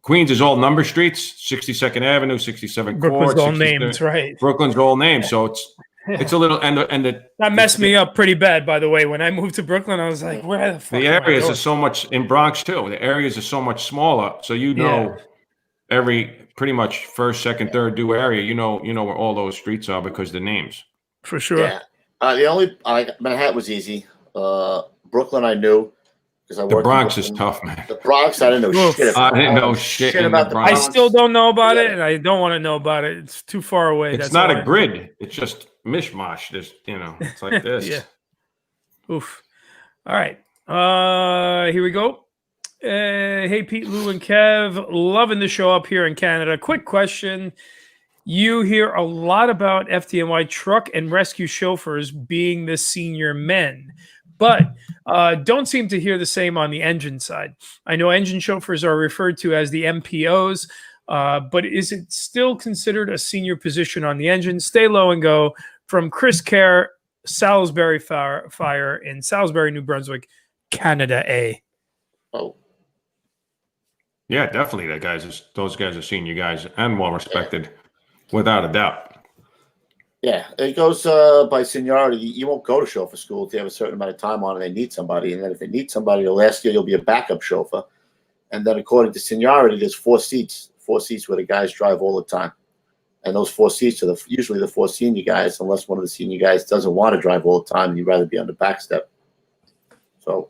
Speaker 2: Queens is all number streets, 62nd Avenue, 67
Speaker 3: Brooklyn's
Speaker 1: Court,
Speaker 3: all names, right?
Speaker 2: Brooklyn's all names. So it's a little,
Speaker 3: that messed me up pretty bad, by the way. When I moved to Brooklyn, I was like, where the fuck?
Speaker 2: The areas are so much in Bronx too. The areas are so much smaller. So every pretty much first, second, third due area, you know where all those streets are because the names.
Speaker 3: For sure.
Speaker 1: Yeah. Manhattan was easy. Brooklyn, I knew because I worked.
Speaker 2: The Bronx is tough, man.
Speaker 1: The Bronx, I didn't know shit about.
Speaker 2: I didn't know shit
Speaker 1: about the Bronx.
Speaker 3: I still don't know about it, and I don't want to know about it. It's too far away.
Speaker 2: It's not a grid. It's just mishmash. There's, it's like this.
Speaker 3: Yeah. Oof. All right. Here we go. Hey, Pete, Lou, and Kev, loving the show up here in Canada. Quick question. You hear a lot about FDNY truck and rescue chauffeurs being the senior men, but don't seem to hear the same on the engine side. I know engine chauffeurs are referred to as the MPOs, but is it still considered a senior position on the engine? Stay low and go. From Chris Kerr, Salisbury Fire in Salisbury, New Brunswick, Canada A.
Speaker 1: Oh.
Speaker 2: Yeah, definitely. Those guys are senior guys and well respected. Without a doubt.
Speaker 1: Yeah, it goes by seniority. You won't go to chauffeur school if you have a certain amount of time on and they need somebody. And then if they need somebody, the last year you'll be a backup chauffeur. And then according to seniority, there's 4 seats where the guys drive all the time. And those 4 seats are usually the 4 senior guys, unless one of the senior guys doesn't want to drive all the time and you'd rather be on the back step. So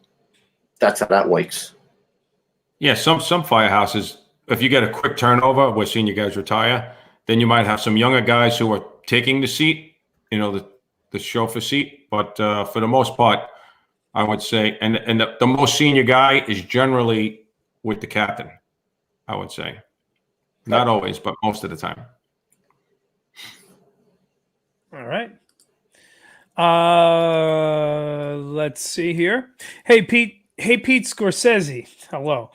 Speaker 1: that's how that works. Yeah,
Speaker 2: some firehouses, if you get a quick turnover where senior guys retire, then you might have some younger guys who are taking the seat, the chauffeur seat. But for the most part, I would say, and the most senior guy is generally with the captain, I would say. Not always, but most of the time.
Speaker 3: All right. Let's see here. Hey, Pete Scorsese. Hello.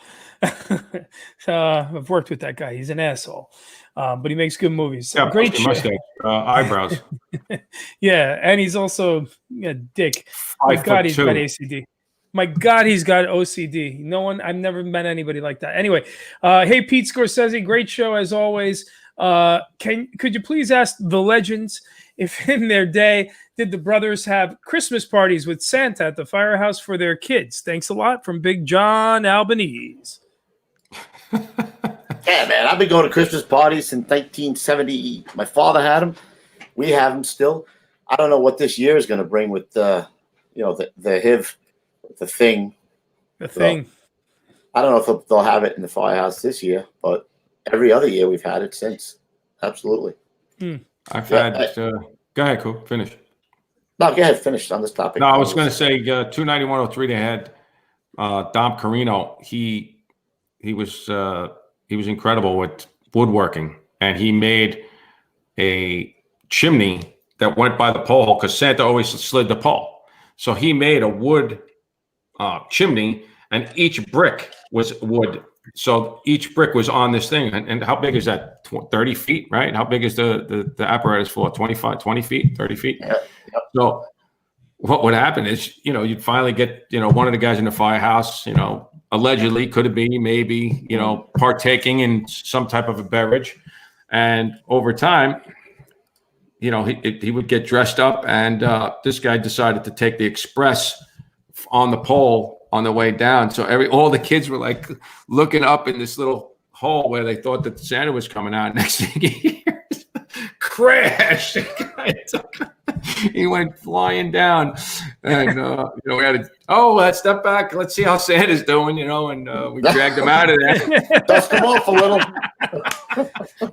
Speaker 3: I've worked with that guy. He's an asshole. But he makes good movies.
Speaker 2: Yeah,
Speaker 3: great
Speaker 2: mustache, eyebrows.
Speaker 3: Yeah, and he's also a dick. My God, he's got ACD. My God, he's got OCD. I've never met anybody like that. Anyway, hey, Pete Scorsese, great show as always. Could you please ask the legends if in their day did the brothers have Christmas parties with Santa at the firehouse for their kids? Thanks a lot from Big John Albanese.
Speaker 1: Yeah, man. I've been going to Christmas parties since 1970. My father had them. We have them still. I don't know what this year is going to bring with the HIV, the thing.
Speaker 3: The thing.
Speaker 1: I don't know if they'll have it in the Firehouse this year, but every other year we've had it since. Absolutely.
Speaker 2: I've had. Go ahead, Coop. Finish.
Speaker 1: No, go ahead. Finish on this topic.
Speaker 2: No, I was going to say 29103. They had Dom Carino. He was incredible with woodworking, and he made a chimney that went by the pole because Santa always slid the pole. So he made a wood chimney, and each brick was wood. So each brick was on this thing. And how big is that? 30 feet, right? How big is the apparatus for? 20 feet, 30 feet?
Speaker 1: Yeah. Yep.
Speaker 2: So what would happen is, you'd finally get, one of the guys in the firehouse, allegedly, could it be, maybe, partaking in some type of a beverage. And over time, he would get dressed up, and this guy decided to take the express on the pole on the way down. So all the kids were like looking up in this little hole where they thought that Santa was coming out. Next thing he hears, crash! He went flying down, and we had to. Oh, let's step back. Let's see how Santa's doing, and we dragged him out of there.
Speaker 1: Dust him off a little.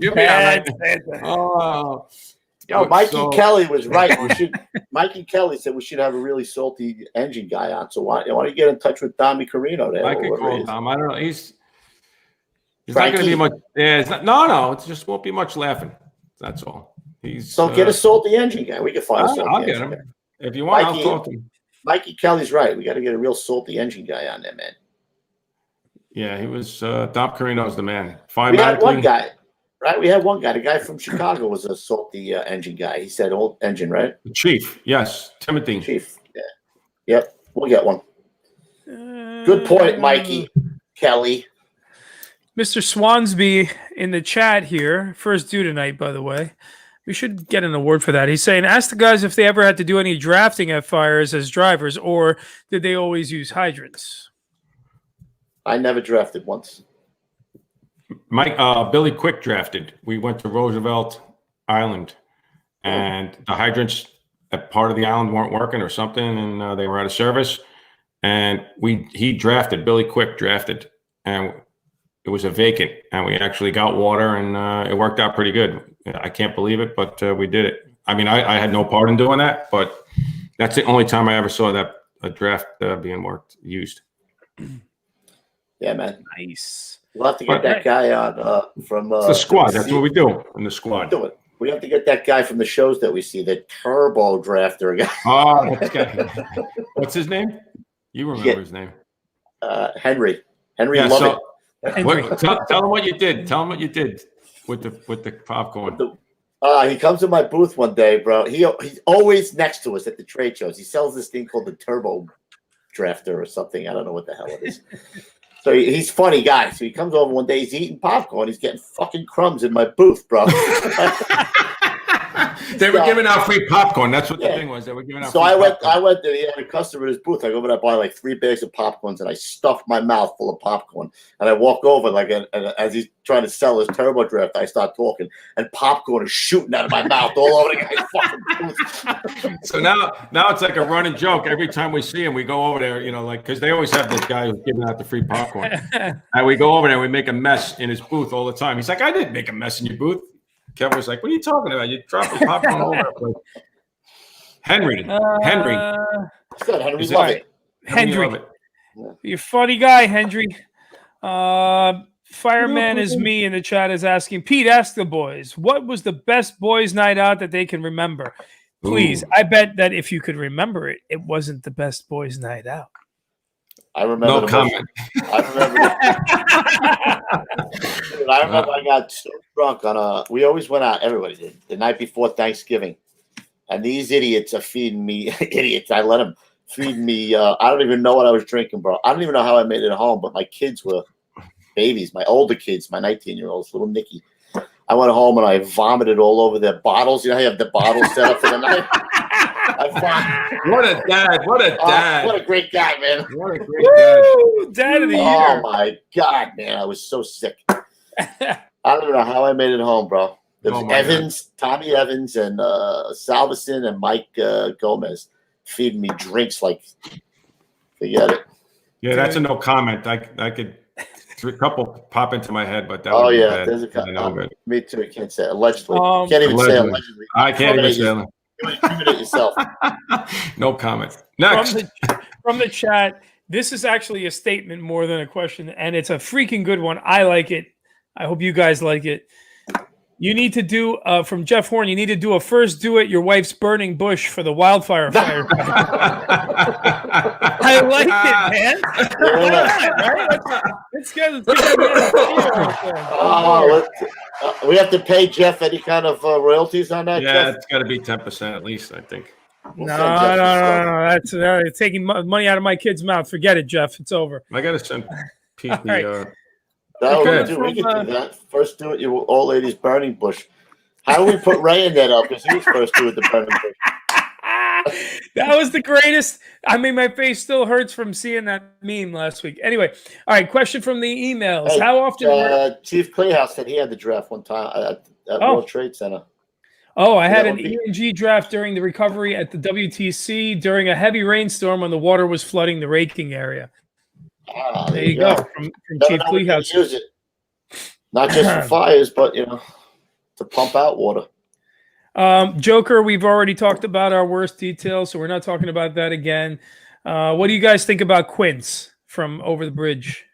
Speaker 2: You'll be all right. Oh.
Speaker 1: Yo, Mikey Kelly was right. Mikey Kelly said we should have a really salty engine guy on. So why don't you get in touch with Tommy Carino there?
Speaker 2: I could call Tom. I don't know. He's not going to be much. Yeah, no. It just won't be much laughing. That's all.
Speaker 1: Get a salty engine guy. We can find a salty
Speaker 2: I'll get
Speaker 1: engine
Speaker 2: him.
Speaker 1: guy.
Speaker 2: If you want,
Speaker 1: Mikey,
Speaker 2: I'll talk to him.
Speaker 1: Mikey Kelly's right. We got to get a real salty engine guy on there, man.
Speaker 2: Yeah, he was. Dom Carino's the man.
Speaker 1: We had one guy. Right, we had one guy. The guy from Chicago was a salty engine guy. He said old engine, right?
Speaker 2: The Chief, yes, Timothy.
Speaker 1: Chief, yeah, yep. We'll get one. Good point, Mikey Kelly.
Speaker 3: Mr. Swansby in the chat here, first due tonight, by the way. We should get an award for that. He's saying, ask the guys if they ever had to do any drafting at fires as drivers, or did they always use hydrants?
Speaker 1: I never drafted once.
Speaker 2: Billy Quick drafted. We went to Roosevelt Island, and the hydrants at part of the island weren't working or something, and they were out of service. And he drafted. Billy Quick drafted, and it was a vacant, and we actually got water, and it worked out pretty good. I can't believe it, but we did it. I mean, I had no part in doing that, but that's the only time I ever saw that a draft being used.
Speaker 1: Yeah, man.
Speaker 3: Nice.
Speaker 1: We'll have to get that guy on from
Speaker 2: the squad. That's what we do in the squad.
Speaker 1: Do it. We have to get that guy from the shows that we see, the turbo drafter guy.
Speaker 2: Oh, that's guy. What's his name? You remember his name?
Speaker 1: Henry. Henry Lovett.
Speaker 2: Tell him what you did. Tell him what you did with the popcorn.
Speaker 1: He comes to my booth one day, bro. He's always next to us at the trade shows. He sells this thing called the turbo drafter or something. I don't know what the hell it is. So he's a funny guy. So he comes over one day, he's eating popcorn. He's getting fucking crumbs in my booth, bro.
Speaker 2: They were giving out free popcorn. That's what the thing was. They were giving out free popcorn.
Speaker 1: I went there. He had a customer in his booth. I go over there, I buy like 3 bags of popcorns, and I stuff my mouth full of popcorn. And I walk over, and as he's trying to sell his turbo draft, I start talking, and popcorn is shooting out of my mouth all over the guy's fucking booth.
Speaker 2: So now it's like a running joke. Every time we see him, we go over there, because they always have this guy who's giving out the free popcorn. And we go over there and we make a mess in his booth all the time. He's like, I didn't make a mess in your booth. Kevin was like, what are you talking about? You dropped the popcorn all over the place. Henry.
Speaker 1: Good, Henry Lovett.
Speaker 3: Henry. You're a funny guy, Henry. Fireman is me in the chat is asking, Pete, ask the boys, what was the best boys' night out that they can remember? Please. Ooh. I bet that if you could remember it, it wasn't the best boys' night out.
Speaker 1: I remember.
Speaker 2: No comment.
Speaker 1: I remember I got so drunk on we always went out, everybody did, the night before Thanksgiving. And these idiots are feeding me, I let them feed me. I don't even know what I was drinking, bro. I don't even know how I made it home, but my kids were babies, my older kids, my 19-year-olds, little Nicky. I went home and I vomited all over their bottles. You know, you have the bottles set up for the night.
Speaker 2: What a dad. What a dad.
Speaker 1: What a great guy, man.
Speaker 2: What a great dad.
Speaker 3: Dad of the year.
Speaker 1: Oh, my God, man. I was so sick. I don't know how I made it home, bro. There was
Speaker 2: Oh, my
Speaker 1: Evans, Tommy Evans, and Salveson and Mike Gomez feeding me drinks like, forget it.
Speaker 2: Yeah, that's a no comment. I could a couple pop into my head, but that would be bad.
Speaker 1: There's a
Speaker 2: I know,
Speaker 1: couple.
Speaker 2: but
Speaker 1: Me too. I can't say it. Allegedly.
Speaker 3: Um,
Speaker 1: Can't even say
Speaker 2: allegedly.
Speaker 1: allegedly.
Speaker 2: I can't even say
Speaker 1: You incriminate yourself.
Speaker 2: no comment. Next.
Speaker 3: From the chat, this is actually a statement more than a question, and it's a freaking good one. I like it. I hope you guys like it. You need to do, from Jeff Horn, you need to do a first do it your wife's burning bush for the wildfire fire. I like it, man. Why not, right? Let's get
Speaker 1: we have to pay Jeff any kind of royalties on that,
Speaker 2: Yeah,
Speaker 1: Jeff?
Speaker 2: it's got to be 10% at least, I think.
Speaker 1: We'll
Speaker 3: No,
Speaker 1: send Jeff
Speaker 3: that's taking money out of my kid's mouth. Forget it, Jeff. It's over.
Speaker 2: I got to send Pete the.
Speaker 3: Right.
Speaker 1: No,
Speaker 2: Okay.
Speaker 1: we can do that. First do it, your old lady's burning bush. How do we put Ray in that up? Because he was first do it, the burning bush.
Speaker 3: That was the greatest. I mean, my face still hurts from seeing that meme last week. Anyway, all right. Question from the emails.
Speaker 1: Hey,
Speaker 3: How often?
Speaker 1: Chief Clayhouse said he had the draft one time at World Trade Center.
Speaker 3: Oh, I had
Speaker 1: that
Speaker 3: an
Speaker 1: would be-
Speaker 3: E&G draft during the recovery at the WTC during a heavy rainstorm when the water was flooding the raking area. There you go. From Chief Clayhouse.
Speaker 1: Use it. Not just for fires, but to pump out water.
Speaker 3: Joker, we've already talked about our worst details, so we're not talking about that again. What do you guys think about Quints from Over the Bridge?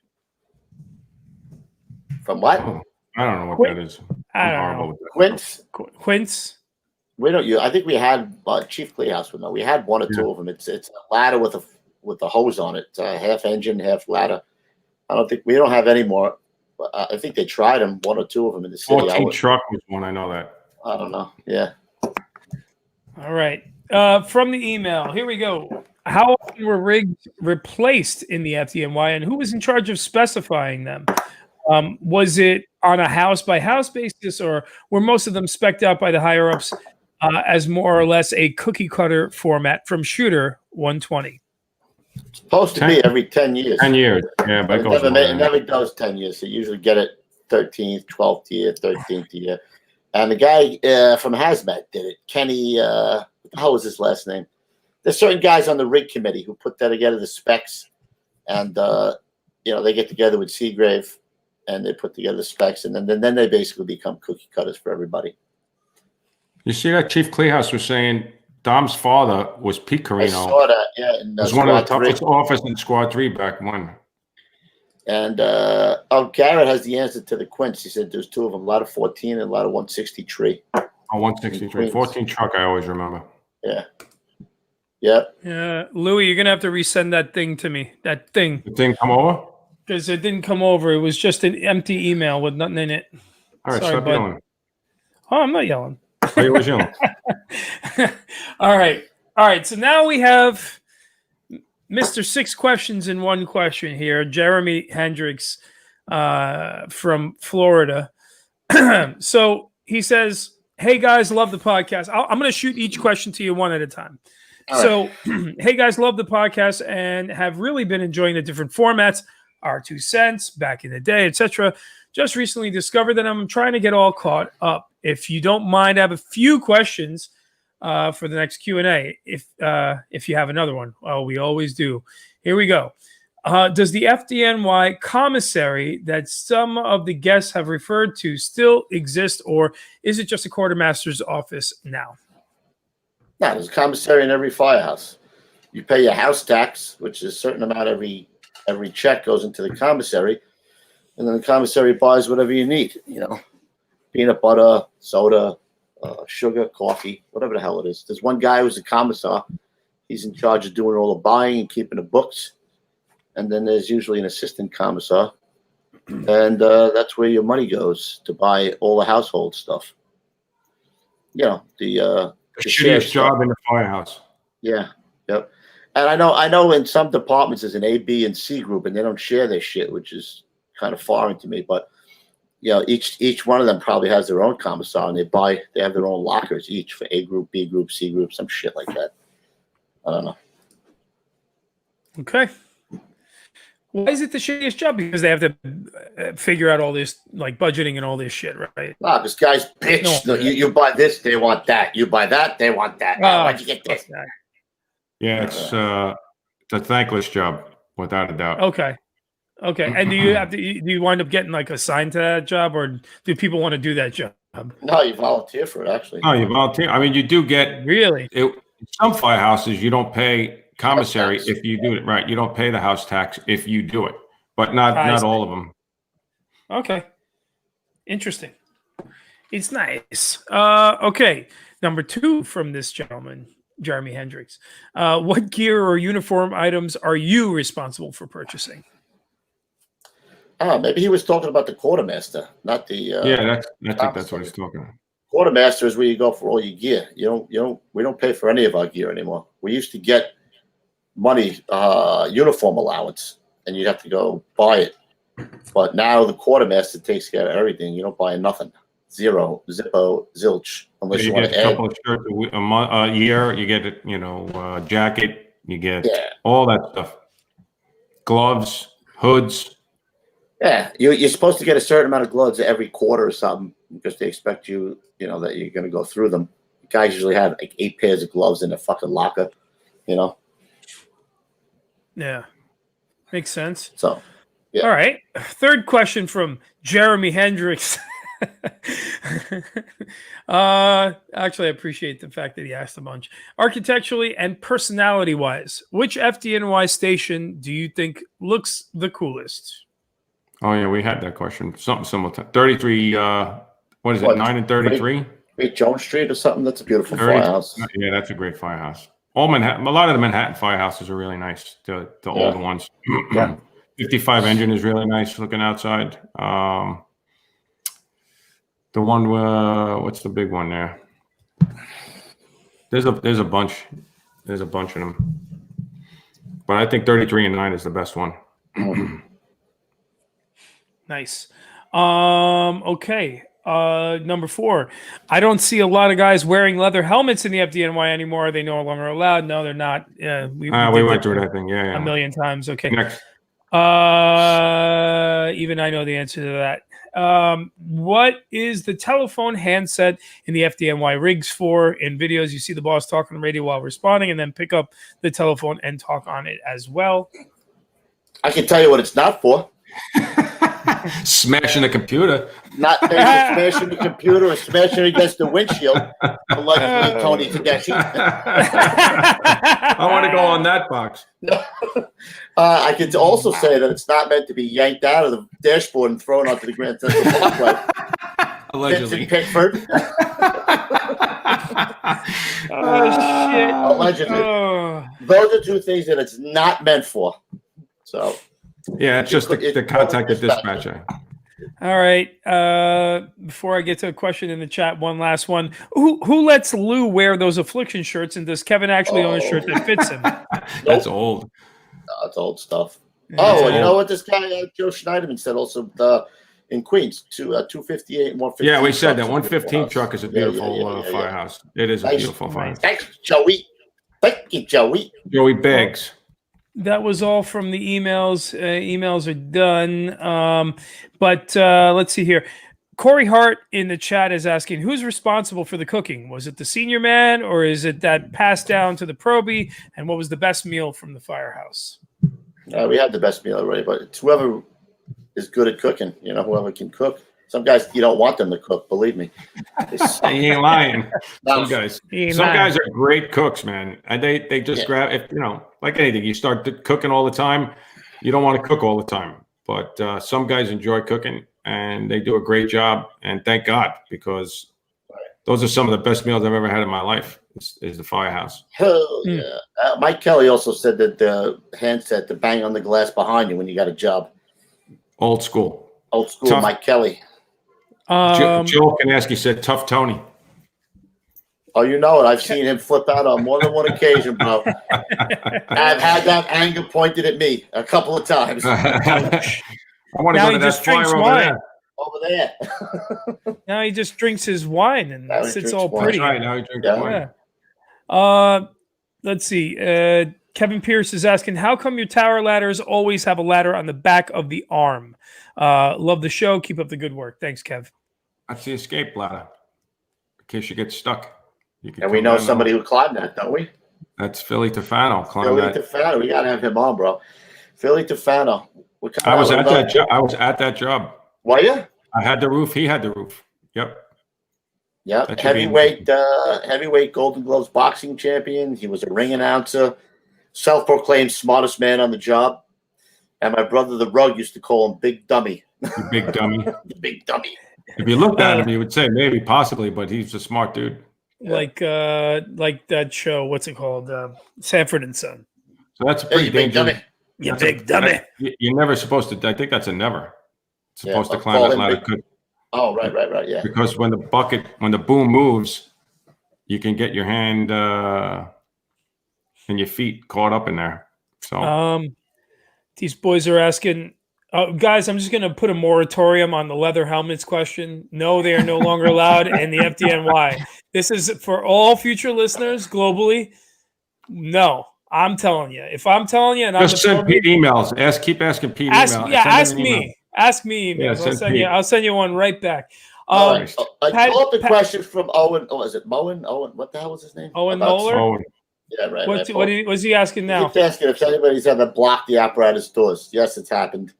Speaker 1: From what?
Speaker 2: I don't know what that is.
Speaker 3: I
Speaker 2: I'm
Speaker 3: don't
Speaker 2: horrible
Speaker 3: know.
Speaker 2: with that.
Speaker 1: Quints?
Speaker 3: Quints?
Speaker 1: We don't use. I think we had Chief Clayhouse would know. We had one or two of them. It's a ladder with a hose on it, half engine, half ladder. I don't think we don't have any more. I think they tried them, one or two of them in the city.
Speaker 2: 14 truck was one. I know that.
Speaker 1: I don't know. Yeah.
Speaker 3: All right. From the email, here we go. How often were rigs replaced in the FDNY, and who was in charge of specifying them? Was it on a house-by-house basis, or were most of them spec'd out by the higher-ups as more or less a cookie-cutter format from Shooter 120?
Speaker 1: It's supposed to be every 10 years.
Speaker 2: 10 years. Yeah, but
Speaker 1: it never does 10 years. So you usually get it 13th, 12th year, 13th year. And the guy from Hazmat did it. Kenny, what the hell was his last name? There's certain guys on the rig committee who put that together, the specs. And, they get together with Seagrave and they put together the specs. And then they basically become cookie cutters for everybody.
Speaker 2: You see that Chief Clayhouse was saying Dom's father was Pete Carino.
Speaker 1: I saw that, yeah.
Speaker 2: It was one of the toughest officers in Squad 3 back when.
Speaker 1: And Garrett has the answer to the Quints. He said there's two of them, a lot of 14 and a lot of 163.
Speaker 2: Oh, 163. 14 truck, I always remember.
Speaker 1: Yeah. Yep.
Speaker 3: Yeah, Louis, you're gonna have to resend that thing to me. That thing,
Speaker 2: The thing come over?
Speaker 3: because it didn't come over. It was just an empty email with nothing in it.
Speaker 2: All right,
Speaker 3: Sorry,
Speaker 2: stop
Speaker 3: bud.
Speaker 2: yelling.
Speaker 3: Oh, I'm not yelling.
Speaker 2: Oh, you always yelling.
Speaker 3: All right. So now we have Mr. 6 questions in one question here. Jeremy Hendricks from Florida. So he says, "Hey guys, love the podcast." I'm going to shoot each question to you one at a time. So, hey guys, love the podcast and have really been enjoying the different formats. Our 2 cents back in the day, etc. Just recently discovered that I'm trying to get all caught up. If you don't mind, I have a few questions for the next Q&A. If you have another one, well, we always do. Here we go. Does the FDNY commissary that some of the guests have referred to still exist, or is it just a quartermaster's office now?
Speaker 1: No, there's a commissary in every firehouse. You pay your house tax, which is a certain amount every check goes into the commissary, and then the commissary buys whatever you need. Peanut butter, soda, sugar, coffee, whatever the hell it is. There's one guy who's a commissar. He's in charge of doing all the buying and keeping the books. And then there's usually an assistant commissar. And that's where your money goes to buy all the household stuff. The
Speaker 2: shittiest job in the firehouse.
Speaker 1: Yeah. Yep. And I know in some departments there's an A, B, and C group, and they don't share their shit, which is kind of foreign to me. But each one of them probably has their own commissar, and they have their own lockers each for A group, B group, C group, some shit like that. I don't know.
Speaker 3: Okay. Why is it the shittiest job? Because they have to figure out all this, like budgeting and all this shit, right?
Speaker 1: Nah, this guy's bitch.
Speaker 3: No.
Speaker 1: You buy this, they want that. You buy that, they want that. Why'd you get this?
Speaker 2: Yeah, it's a thankless job, without a doubt.
Speaker 3: Okay. And do you wind up getting like assigned to that job, or do people want to do that job?
Speaker 1: No, you volunteer for it, actually.
Speaker 2: No, you volunteer. I mean, you do get
Speaker 3: Really?
Speaker 2: some firehouses. You don't pay commissary
Speaker 1: Tax.
Speaker 2: if you do it right. You don't pay the house tax if you do it, but not all of them.
Speaker 3: Okay. Interesting. It's nice. Okay. Number 2 from this gentleman, Jeremy Hendricks. What gear or uniform items are you responsible for purchasing?
Speaker 1: Maybe he was talking about the quartermaster, not the.
Speaker 2: I think that's what he's talking about.
Speaker 1: Quartermaster is where you go for all your gear. We don't pay for any of our gear anymore. We used to get money, uniform allowance, and you'd have to go buy it. But now the quartermaster takes care of everything. You don't buy nothing. Zero, zippo, zilch, unless you want
Speaker 2: get
Speaker 1: to
Speaker 2: a
Speaker 1: add.
Speaker 2: couple of shirts a year. You get a jacket. You get all that stuff. Gloves, hoods.
Speaker 1: Yeah, you're supposed to get a certain amount of gloves every quarter or something because they expect you, that you're going to go through them. Guys usually have like 8 pairs of gloves in their fucking locker,
Speaker 3: Yeah. Makes sense.
Speaker 1: So, yeah.
Speaker 3: All right. Third question from Jeremy Hendricks. Actually, I appreciate the fact that he asked a bunch. Architecturally and personality-wise, which FDNY station do you think looks the coolest?
Speaker 2: Oh yeah, we had that question. Something similar to 33. What is it? 9 and 33.
Speaker 1: Great Jones Street or something. That's a beautiful firehouse.
Speaker 2: Yeah, that's a great firehouse. All Manhattan. A lot of the Manhattan firehouses are really nice. The old ones.
Speaker 1: Yeah.
Speaker 2: 55 engine is really nice looking outside. The one what's the big one there? There's a bunch. There's a bunch of them. But I think 33 and 9 is the best one.
Speaker 3: Nice. Okay. Number 4. I don't see a lot of guys wearing leather helmets in the FDNY anymore. Are they no longer allowed? No, they're not. We
Speaker 2: went through that thing. Yeah.
Speaker 3: A million times. Okay.
Speaker 2: Next.
Speaker 3: Even I know the answer to that. What is the telephone handset in the FDNY rigs for? In videos, you see the boss talk on the radio while responding and then pick up the telephone and talk on it as well.
Speaker 1: I can tell you what it's not for.
Speaker 2: Smashing a computer.
Speaker 1: Not smashing the computer or smashing against the windshield. Allegedly, Tony Tedeschi.
Speaker 2: I want to go on that box.
Speaker 1: I can also say that it's not meant to be yanked out of the dashboard and thrown onto the Grand Central Parkway.
Speaker 2: Allegedly.
Speaker 1: Vincent Pickford.
Speaker 3: Oh, shit.
Speaker 1: Allegedly.
Speaker 3: Oh.
Speaker 1: Those are 2 things that it's not meant for. So.
Speaker 2: Yeah, it's just the contact at dispatcher.
Speaker 3: All right. Before I get to a question in the chat, one last one. Who lets Lou wear those affliction shirts, and does Kevin actually own a shirt that fits him?
Speaker 2: That's old.
Speaker 1: That's old stuff.
Speaker 3: Yeah,
Speaker 1: you know what this guy Joe Schneiderman said also in Queens, 258 and 115.
Speaker 2: Yeah, we said that 115 truck is a beautiful firehouse. It is a
Speaker 1: Nice.
Speaker 2: beautiful firehouse.
Speaker 1: Thanks, Joey. Thank you, Joey.
Speaker 2: Joey Beggs.
Speaker 3: That was all from the emails. Emails are done. But let's see here. Corey Hart in the chat is asking, who's responsible for the cooking? Was it the senior man, or is it that passed down to the probie? And what was the best meal from the firehouse?
Speaker 1: We had the best meal already, but it's whoever is good at cooking, whoever can cook. Some guys, you don't want them to cook, believe me.
Speaker 2: He ain't lying. Some guys are great cooks, man. And they just grab, if like anything, you start cooking all the time, you don't want to cook all the time. But some guys enjoy cooking, and they do a great job. And thank God, because those are some of the best meals I've ever had in my life, is the firehouse.
Speaker 1: Hell yeah. Mike Kelly also said that the handset to bang on the glass behind you when you got a job.
Speaker 2: Old school.
Speaker 1: Old school
Speaker 2: Tough.
Speaker 1: Mike Kelly.
Speaker 2: Joe Kanaski said, tough Tony.
Speaker 1: Oh, you know it. I've seen him flip out on more than one occasion, bro. I've had that anger pointed at me a couple of times.
Speaker 2: I want to
Speaker 3: Now
Speaker 2: go to
Speaker 3: he
Speaker 2: that
Speaker 3: just drinks
Speaker 2: flyer
Speaker 3: wine.
Speaker 1: Over there.
Speaker 3: Now he just drinks his wine and
Speaker 1: Now he
Speaker 3: sits
Speaker 1: drinks
Speaker 3: all
Speaker 1: wine.
Speaker 3: pretty.
Speaker 2: That's right. Now he drinks
Speaker 1: Yeah.
Speaker 2: wine.
Speaker 3: Yeah. Let's see. Kevin Pierce is asking, how come your tower ladders always have a ladder on the back of the arm? Love the show. Keep up the good work. Thanks, Kev.
Speaker 2: That's the escape ladder. In case you get stuck. You can
Speaker 1: And we
Speaker 2: come
Speaker 1: know
Speaker 2: down
Speaker 1: somebody who climbed that, don't we?
Speaker 2: That's Philly Tefano.
Speaker 1: Philly Tefano. We got to have him on, bro. Philly Tefano.
Speaker 2: I was at that job. I was at that job.
Speaker 1: Were you?
Speaker 2: I had the roof. He had the roof. Yep.
Speaker 1: Yep. Heavyweight Golden Gloves boxing champion. He was a ring announcer. Self-proclaimed smartest man on the job. And my brother, the Rug, used to call him Big Dummy.
Speaker 2: The big dummy.
Speaker 1: The Big Dummy.
Speaker 2: If you looked at him, you would say maybe, possibly, but he's a smart dude.
Speaker 3: Like that show. What's it called? Sanford and Son.
Speaker 2: So that's a pretty dangerous.
Speaker 3: You big dummy.
Speaker 2: You're never supposed to. I think that's a never. Supposed to climb that ladder.
Speaker 1: Oh, right, yeah.
Speaker 2: Because when the boom moves, you can get your hand and your feet caught up in there. So
Speaker 3: these boys are asking, guys, I'm just going to put a moratorium on the leather helmets question. No, they are no longer allowed in the FDNY. This is for all future listeners globally. No, I'm telling you. If I'm telling you, and
Speaker 2: just send Pete emails. Keep asking Pete emails.
Speaker 3: Yeah, ask me. Ask me emails.
Speaker 2: Yeah,
Speaker 3: I'll send you one right back.
Speaker 1: I pulled up the question from Owen. Oh, is it Moen? Owen, what the hell was his name?
Speaker 3: Owen Moeller?
Speaker 2: Owen.
Speaker 1: Yeah, right.
Speaker 3: What's he asking now?
Speaker 1: He's asking if anybody's ever blocked the apparatus doors. Yes, it's happened.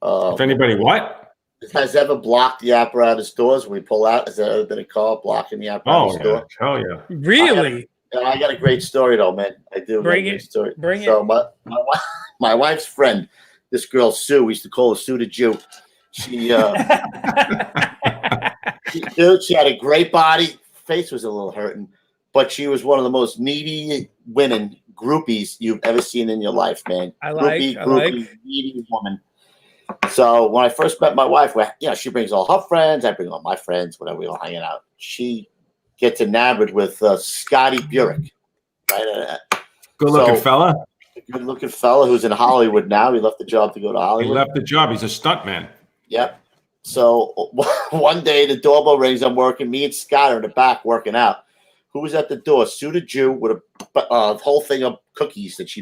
Speaker 2: If anybody what?
Speaker 1: Has ever blocked the apparatus doors when we pull out? Has there ever been a car blocking the apparatus door?
Speaker 2: Hell yeah.
Speaker 3: Really?
Speaker 1: I got a great story though, man. I do.
Speaker 3: Bring
Speaker 1: it. Story.
Speaker 3: Bring
Speaker 1: so
Speaker 3: it.
Speaker 1: My wife's friend, this girl Sue, we used to call her Sue the Jew. She she had a great body. Face was a little hurting, but she was one of the most needy women, groupies you've ever seen in your life, man.
Speaker 3: I like
Speaker 1: needy woman. So when I first met my wife, she brings all her friends, I bring all my friends, whatever, we all hanging out. She gets enamored with Scotty Burek, right?
Speaker 2: Good-looking fella.
Speaker 1: Good-looking fella who's in Hollywood now. He left the job to go to Hollywood.
Speaker 2: He left the job. He's a stuntman.
Speaker 1: Yep. So one day the doorbell rings. I'm working. Me and Scott are in the back working out. Who's at the door? Sue the Jew with a whole thing of cookies that she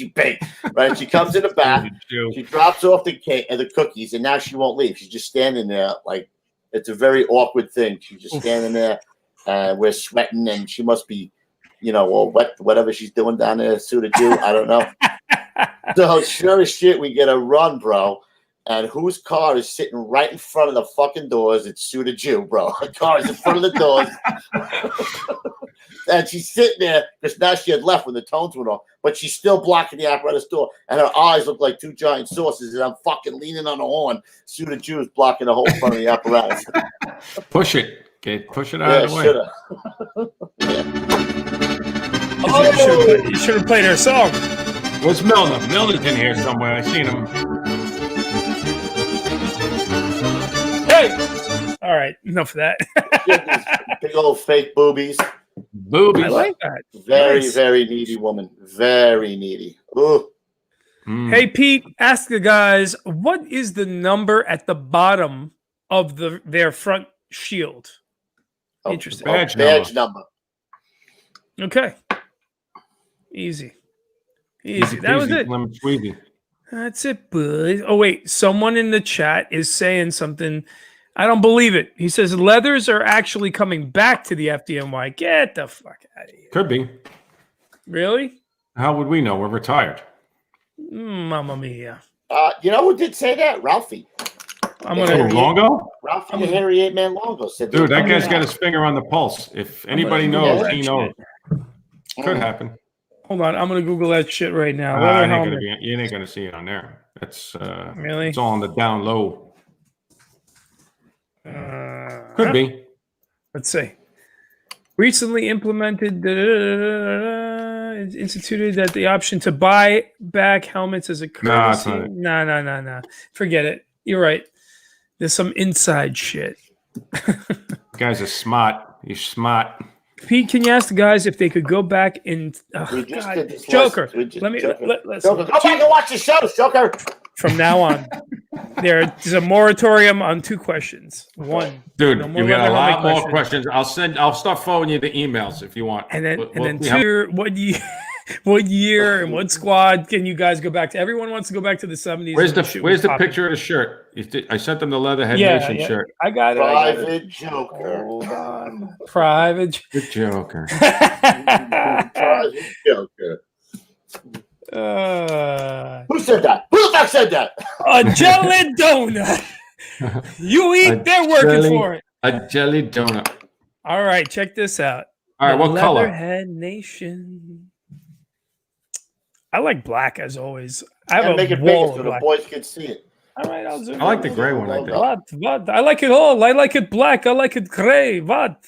Speaker 1: baked. Right? She comes in the back. She drops off the cake and the cookies, and now she won't leave. She's just standing there like it's a very awkward thing. She's just standing there. We're sweating, and she must be, wet, whatever she's doing down there. Sue the Jew. I don't know. So sure as shit, we get a run, bro. And whose car is sitting right in front of the fucking doors? It's Sue the Jew, bro. Her car is in front of the doors. And she's sitting there because now she had left when the tones went off, but she's still blocking the apparatus door. And her eyes look like two giant saucers. And I'm fucking leaning on the horn. Sue the Jew is blocking the whole front of the apparatus.
Speaker 2: Push it. Okay, push it out of the way.
Speaker 1: Yeah.
Speaker 3: You should have played her song.
Speaker 2: Where's Milner? Milner's in here somewhere. I seen him.
Speaker 3: Hey! All right, enough of that.
Speaker 1: Big old fake boobies.
Speaker 2: Boobies.
Speaker 3: I like that.
Speaker 1: Very, very needy woman. Very needy. Ooh.
Speaker 3: Hey, Pete, ask the guys, what is the number at the bottom of their front shield? Interesting.
Speaker 2: Badge
Speaker 1: number.
Speaker 3: Okay. Easy. That was it.
Speaker 2: Lemon squeezy.
Speaker 3: That's it, boys. Oh, wait. Someone in the chat is saying something. I don't believe it. He says leathers are actually coming back to the FDNY. Get the fuck out of here.
Speaker 2: Could be.
Speaker 3: Really?
Speaker 2: How would we know? We're retired.
Speaker 3: Mamma mia.
Speaker 1: You know who did say that? Ralphie.
Speaker 2: Longo?
Speaker 1: Ralphie the Hairy 8-Man Longo said
Speaker 2: dude, that guy's got his finger on the pulse. If anybody knows, he knows. Could happen.
Speaker 3: Hold on, I'm gonna Google that shit right now.
Speaker 2: You ain't gonna see it on there. That's
Speaker 3: really,
Speaker 2: it's all on the down low. Could be.
Speaker 3: Let's see. Recently implemented, instituted that the option to buy back helmets as a courtesy. No. Forget it. You're right. There's some inside shit.
Speaker 2: Guys are smart. You're smart.
Speaker 3: Pete, can you ask the guys if they could go back and Joker? Let's
Speaker 1: Joker. Go back and watch the show, Joker.
Speaker 3: From now on, there's a moratorium on 2 questions. One,
Speaker 2: dude, you got a lot more questions. I'll start forwarding you the emails if you want.
Speaker 3: And then 2, what do you? What year and what squad can you guys go back to? Everyone wants to go back to the 70s.
Speaker 2: Where's
Speaker 3: when
Speaker 2: the
Speaker 3: shit
Speaker 2: Where's
Speaker 3: was
Speaker 2: the
Speaker 3: popping.
Speaker 2: picture of the shirt? I sent them the Leatherhead
Speaker 3: Yeah,
Speaker 2: Nation
Speaker 3: yeah.
Speaker 2: shirt.
Speaker 3: I got it. I got it.
Speaker 1: Private Joker.
Speaker 3: Hold on. Private.
Speaker 2: The Joker.
Speaker 1: Private Joker. Who said that? Who the fuck said that?
Speaker 3: A jelly donut. You eat, they're working for it.
Speaker 2: A jelly donut.
Speaker 3: All right, check this out.
Speaker 2: All right,
Speaker 3: The
Speaker 2: what color?
Speaker 3: Leatherhead Nation. I like black as always. I have
Speaker 1: And
Speaker 3: a
Speaker 1: make it
Speaker 3: wall
Speaker 1: bigger
Speaker 3: of
Speaker 1: so the
Speaker 3: black.
Speaker 1: boys can see it.
Speaker 3: All right, I'll zoom
Speaker 2: I like
Speaker 3: in.
Speaker 2: the gray one, I think.
Speaker 3: What? I like it all. I like it black. I like it gray. What?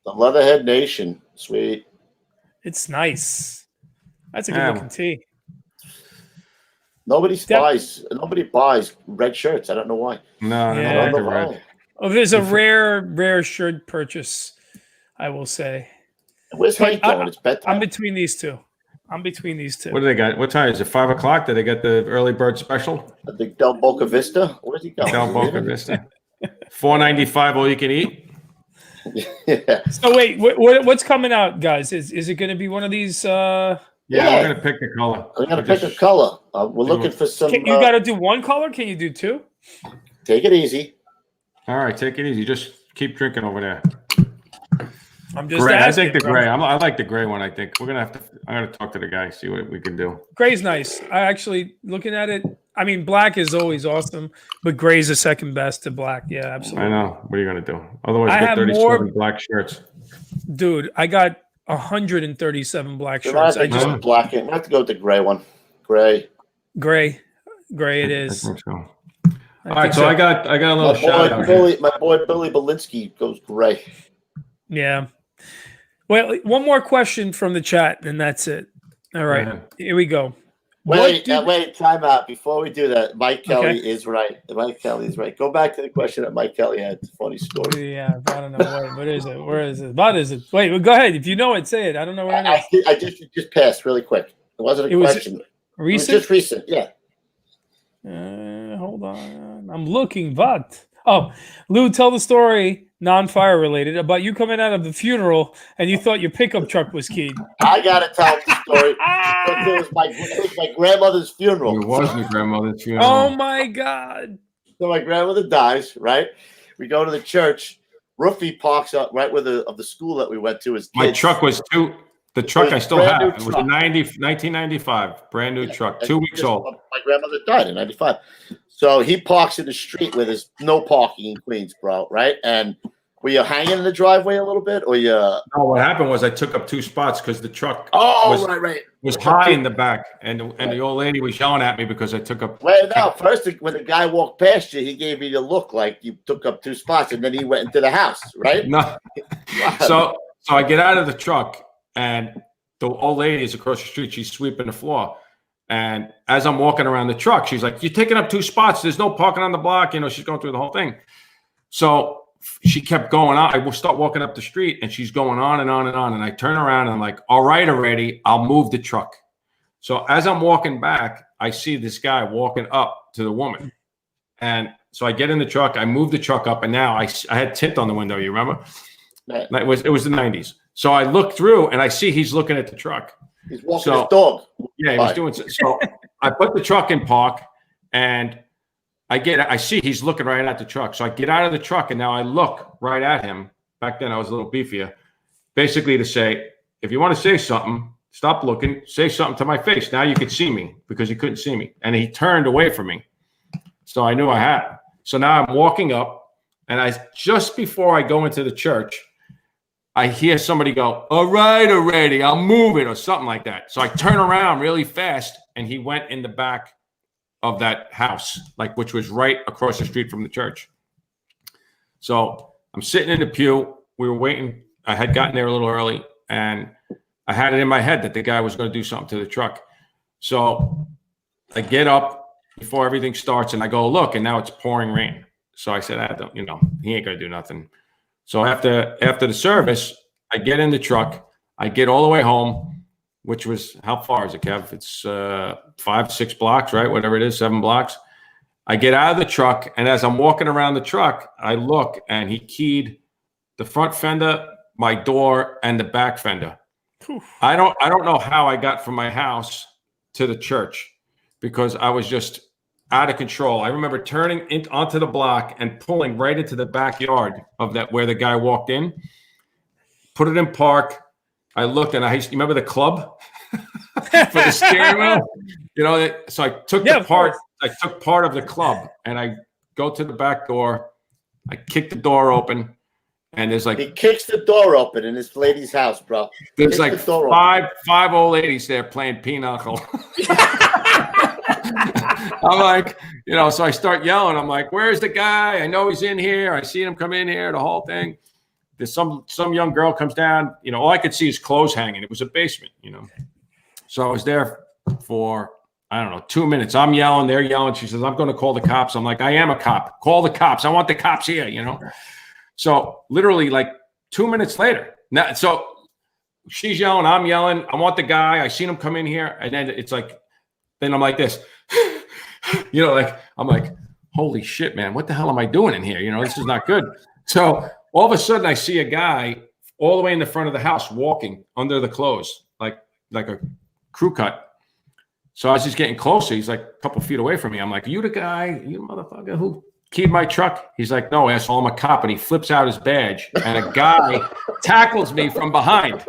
Speaker 1: The Leatherhead Nation. Sweet.
Speaker 3: It's nice. That's a good
Speaker 2: Yeah.
Speaker 3: looking tee.
Speaker 1: Nobody buys red shirts. I don't know why.
Speaker 2: No,
Speaker 3: Yeah.
Speaker 2: I
Speaker 1: I
Speaker 2: don't
Speaker 1: don't
Speaker 2: like
Speaker 1: know
Speaker 2: the
Speaker 1: why.
Speaker 2: red.
Speaker 3: Oh, there's a rare shirt purchase, I will say.
Speaker 1: Where's
Speaker 3: But
Speaker 1: Hank going? It's bedtime.
Speaker 3: I'm between these two.
Speaker 2: What do they got? What time is it? 5 o'clock? Did they get the early bird special?
Speaker 1: I think Del Boca Vista. Where's he going?
Speaker 2: Del Boca Vista. $4.95 all you can eat.
Speaker 1: Yeah.
Speaker 3: So wait, what's coming out, guys? Is it going to be one of these?
Speaker 2: Yeah,
Speaker 1: Yeah.
Speaker 2: we're gonna pick the color.
Speaker 1: We're gonna pick a color. We're looking for some.
Speaker 3: You got to do one color? Can you do two?
Speaker 1: Take it easy.
Speaker 2: All right, take it easy. Just keep drinking over there.
Speaker 3: I'm just
Speaker 2: Gray. I
Speaker 3: asking.
Speaker 2: think the
Speaker 3: bro.
Speaker 2: gray. I like the gray one. I think we're gonna have to. I'm gonna talk to the guy, see what we can do.
Speaker 3: Gray's nice. I actually looking at it. I mean, black is always awesome, but gray's the second best to black. Yeah, absolutely.
Speaker 2: I know. What are you gonna do? Otherwise,
Speaker 3: I
Speaker 2: get
Speaker 3: have
Speaker 2: 37
Speaker 3: more-
Speaker 2: black shirts.
Speaker 3: Dude, I got 137 black
Speaker 1: We might have
Speaker 3: shirts. I
Speaker 1: to
Speaker 3: just
Speaker 1: go with black. We might have to go with the gray one. Gray.
Speaker 3: gray it
Speaker 2: I
Speaker 3: is.
Speaker 2: think so. All
Speaker 3: I
Speaker 2: right,
Speaker 3: think
Speaker 2: so I got a little shout out. Here.
Speaker 1: My boy Billy Belinsky goes gray.
Speaker 3: Yeah. Well, one more question from the chat, and that's it. All right,
Speaker 2: Yeah.
Speaker 3: here we go.
Speaker 1: Wait, time out. Before we do that, Mike Kelly
Speaker 3: Okay.
Speaker 1: is right. Mike Kelly is right. Go back to the question that Mike Kelly had. It's a funny story.
Speaker 3: Yeah, I don't know. What is it? Where is it? What is it? Wait, well, go ahead. If you know it, say it. I don't know where it is.
Speaker 1: I just passed really quick. It wasn't a
Speaker 3: It was
Speaker 1: question. It was
Speaker 3: Recent?
Speaker 1: just recent. Yeah.
Speaker 3: Hold on. I'm looking. What? Oh, Lou, tell the story, non-fire related, about you coming out of the funeral and you thought your pickup truck was keyed.
Speaker 1: I gotta tell the story. It was my grandmother's funeral.
Speaker 2: It was my grandmother's funeral.
Speaker 3: Oh my God.
Speaker 1: So my grandmother dies, right? We go to the church. Roofie parks up right where the school that we went to is.
Speaker 2: My truck was the truck
Speaker 1: It was
Speaker 2: I still
Speaker 1: brand
Speaker 2: have.
Speaker 1: new
Speaker 2: It was
Speaker 1: truck.
Speaker 2: a 1995, brand new truck, 2 weeks old.
Speaker 1: My grandmother died in 95. So he parks in the street where there's no parking in Queens, bro, right? And were you hanging in the driveway a little bit or you
Speaker 2: No, what happened was I took up 2 spots because the truck
Speaker 1: right.
Speaker 2: was high in the back, and the old lady was yelling at me because I took up.
Speaker 1: Well, no, first when the guy walked past you, he gave you the look like you took up 2 spots, and then he went into the house, right?
Speaker 2: No. So I get out of the truck, and the old lady is across the street. She's sweeping the floor. And as I'm walking around the truck, she's like, "You're taking up 2 spots. There's no parking on the block." You know, she's going through the whole thing. So she kept going on. I will start walking up the street, and she's going on and on and on. And I turn around and I'm like, "All right, already. I'll move the truck." So as I'm walking back, I see this guy walking up to the woman. And so I get in the truck. I move the truck up, and now I had tint on the window. You remember?
Speaker 1: Right.
Speaker 2: It was the 90s. So I look through, and I see he's looking at the truck.
Speaker 1: He's walking his dog.
Speaker 2: Yeah, he was doing so. I put the truck in park, and I see he's looking right at the truck. So I get out of the truck, and now I look right at him. Back then, I was a little beefier. Basically, to say, if you want to say something, stop looking, say something to my face. Now you can see me, because he couldn't see me, and he turned away from me. So I knew I had. So now I'm walking up, and just before I go into the church, I hear somebody go, "All right, already, I'll move it," or something like that. So I turn around really fast, and he went in the back of that house, which was right across the street from the church. So I'm sitting in the pew. We were waiting. I had gotten there a little early, and I had it in my head that the guy was going to do something to the truck. So I get up before everything starts, and I go look, and now it's pouring rain. So I said, he ain't going to do nothing. So after the service, I get in the truck. I get all the way home, which was, how far is it, Kev? It's 5-6 blocks, right? Whatever it is, 7 blocks. I get out of the truck, and as I'm walking around the truck, I look, and he keyed the front fender, my door, and the back fender. I don't know how I got from my house to the church because I was just out of control. I remember turning onto the block and pulling right into the backyard of that where the guy walked in. Put it in park. I looked and you remember the club for the steering wheel? You know, so I took part of the club and I go to the back door. I kick the door open and there's like...
Speaker 1: He kicks the door open in this lady's house, bro.
Speaker 2: There's like five old ladies there playing pinochle. I'm like, you know, so I start yelling. I'm like, where's the guy? I know he's in here. I see him come in here, the whole thing. There's some young girl comes down. You know, all I could see is clothes hanging. It was a basement, you know. So I was there for, I don't know, 2 minutes. I'm yelling. They're yelling. She says, I'm going to call the cops. I'm like, I am a cop. Call the cops. I want the cops here, you know. So literally like 2 minutes later. Now, so she's yelling. I'm yelling. I want the guy. I seen him come in here. And then it's like, then I'm like this. You know, like, I'm like, holy shit, man. What the hell am I doing in here? You know, this is not good. So all of a sudden I see a guy all the way in the front of the house walking under the clothes, like a crew cut. So I was just getting closer. He's like a couple feet away from me. I'm like, you the guy, you motherfucker who keyed my truck? He's like, no, asshole, I'm a cop. And he flips out his badge and a guy tackles me from behind.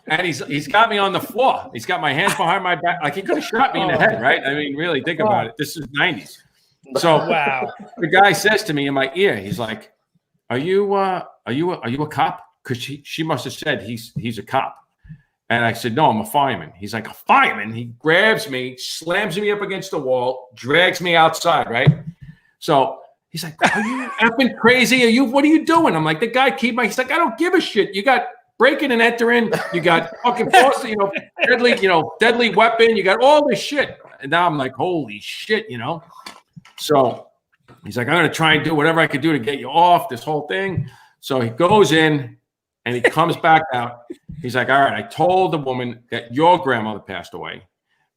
Speaker 2: And he's got me on the floor. He's got my hands behind my back. Like he could have shot me in the head, right? I mean, really think about it. This is 90s. So
Speaker 3: wow.
Speaker 2: The guy says to me in my ear, he's like, Are you a cop? Because she must have said he's a cop. And I said, no, I'm a fireman. He's like, a fireman? He grabs me, slams me up against the wall, drags me outside, right? So he's like, are you effing crazy? What are you doing? I'm like, the guy he's like, I don't give a shit. You got breaking and entering. You got fucking deadly weapon. You got all this shit. And now I'm like, holy shit, you know? So he's like, I'm going to try and do whatever I could do to get you off this whole thing. So he goes in and he comes back out. He's like, all right, I told the woman that your grandmother passed away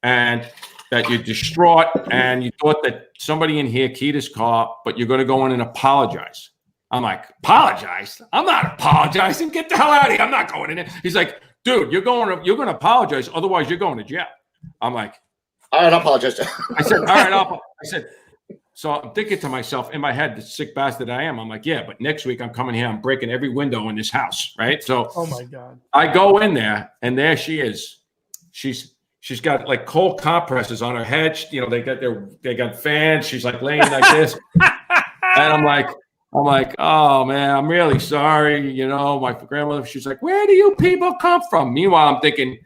Speaker 2: and that you're distraught and you thought that somebody in here keyed his car, but you're going to go in and apologize. I'm like, apologize? I'm not apologizing. Get the hell out of here. I'm not going in there. He's like, dude, you're going to apologize. Otherwise, you're going to jail. I'm like,
Speaker 1: all right, I'll apologize.
Speaker 2: I said, all right, I said, so I'm thinking to myself in my head, the sick bastard I am. I'm like, yeah, but next week I'm coming here. I'm breaking every window in this house, right? So,
Speaker 3: oh my god,
Speaker 2: I go in there and there she is. She's got like cold compresses on her head. You know, they got fans. She's like laying like this, and I'm like, oh man, I'm really sorry. You know, my grandmother. She's like, where do you people come from? Meanwhile, I'm thinking,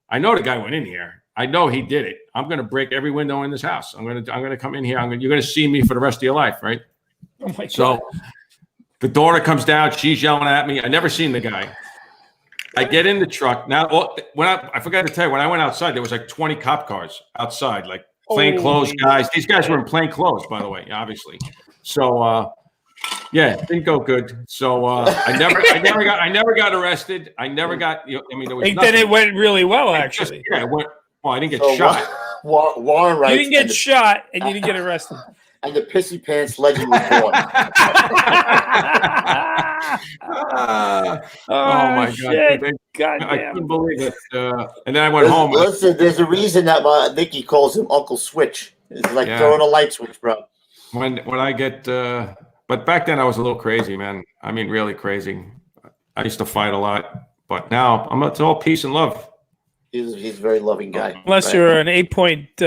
Speaker 2: I know the guy went in here. I know he did it. I'm going to break every window in this house. I'm going to come in here. You're going to see me for the rest of your life, right?
Speaker 3: Oh my God.
Speaker 2: So the daughter comes down. She's yelling at me. I never seen the guy. I get in the truck. Now, when I forgot to tell you, when I went outside, there was like 20 cop cars outside, like plain clothes guys. These guys were in plain clothes, by the way, obviously. So, yeah, it didn't go good. So I never got arrested. I never got. There was. I think
Speaker 3: then it went really well, actually.
Speaker 2: It went. Well, I didn't get shot.
Speaker 1: Warren writes,
Speaker 3: you didn't get shot, and you didn't get arrested.
Speaker 1: And the pissy pants legend was born.
Speaker 2: Oh my
Speaker 3: shit.
Speaker 2: God! I couldn't believe it. And then I went home.
Speaker 1: Listen, there's a reason that Nikki calls him Uncle Switch. It's like throwing a light switch, bro.
Speaker 2: When I get, but back then I was a little crazy, man. I mean, really crazy. I used to fight a lot, but now it's all peace and love.
Speaker 1: He's a very loving guy.
Speaker 3: Unless you're an 8-point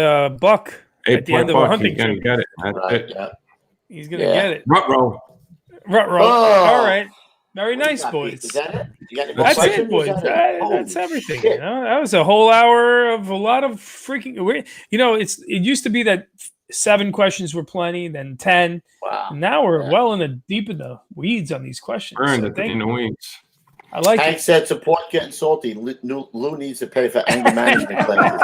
Speaker 3: buck at the end of a hunting trip.
Speaker 2: He's gonna get it.
Speaker 1: Right, yeah.
Speaker 3: He's gonna get it.
Speaker 2: Ruh-roh.
Speaker 3: All right. Very nice, boys.
Speaker 1: Is that it? You got
Speaker 3: That's it, boys. That's everything. You know? That was a whole hour of a lot of freaking. You know, it used to be that 7 questions were plenty, then 10.
Speaker 1: Wow.
Speaker 3: Now we're well deep in the weeds on these questions.
Speaker 2: Burned in the weeds.
Speaker 3: I like
Speaker 1: Hank
Speaker 3: it.
Speaker 1: said, support Getting Salty. Lou needs to pay for anger management classes.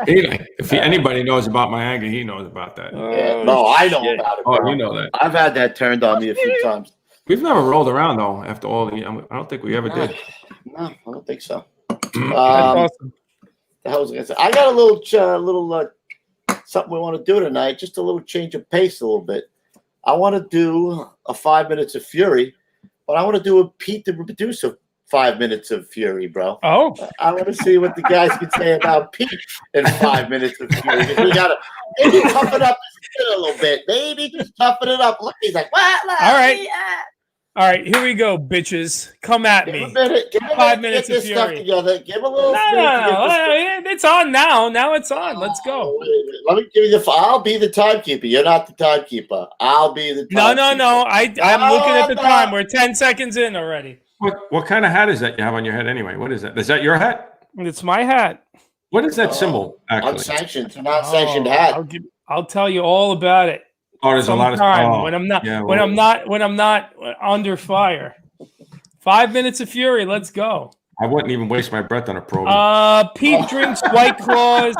Speaker 2: If anybody knows about my anger, he knows about that.
Speaker 1: No, I know about it.
Speaker 2: Oh,
Speaker 1: bro.
Speaker 2: you know that.
Speaker 1: I've had that turned on me a few times.
Speaker 2: We've never rolled around, though, after all the... I don't think we ever did.
Speaker 1: No, I don't think so.
Speaker 3: That's awesome.
Speaker 1: The hell was I going to say? I got a little something we want to do tonight, just a little change of pace a little bit. I want to do a 5 minutes of fury, but I want to do a Pete the producer 5 minutes of fury, bro.
Speaker 3: Oh,
Speaker 1: I want to see what the guys can say about Pete in 5 minutes of fury. We gotta maybe toughen up his skin a little bit. Maybe just toughen it up. Look, he's like, what?
Speaker 3: all right. All right, here we go, bitches. Come at
Speaker 1: Give him
Speaker 3: me.
Speaker 1: a minute. Give him a
Speaker 3: 5
Speaker 1: minute to
Speaker 3: minutes
Speaker 1: get
Speaker 3: of
Speaker 1: this stuff
Speaker 3: fury.
Speaker 1: together. Give him a little.
Speaker 3: No, it's on now. Now it's on. Let's go.
Speaker 1: Let me give you the. I'll be the timekeeper. You're not the timekeeper. I'll be the.
Speaker 3: No. I'm looking at the
Speaker 1: No.
Speaker 3: time. We're 10 seconds in already.
Speaker 2: What kind of hat is that you have on your head anyway? What is that? Is that your hat?
Speaker 3: It's my hat.
Speaker 2: What is that symbol actually?
Speaker 1: Unsanctioned. It's a non-sanctioned hat.
Speaker 3: I'll tell you all about it.
Speaker 2: Oh, there's a lot of
Speaker 3: Sometime when I'm not
Speaker 2: yeah,
Speaker 3: when I'm not under fire. 5 minutes of fury. Let's go.
Speaker 2: I wouldn't even waste my breath on a program.
Speaker 3: Pete drinks White Claws.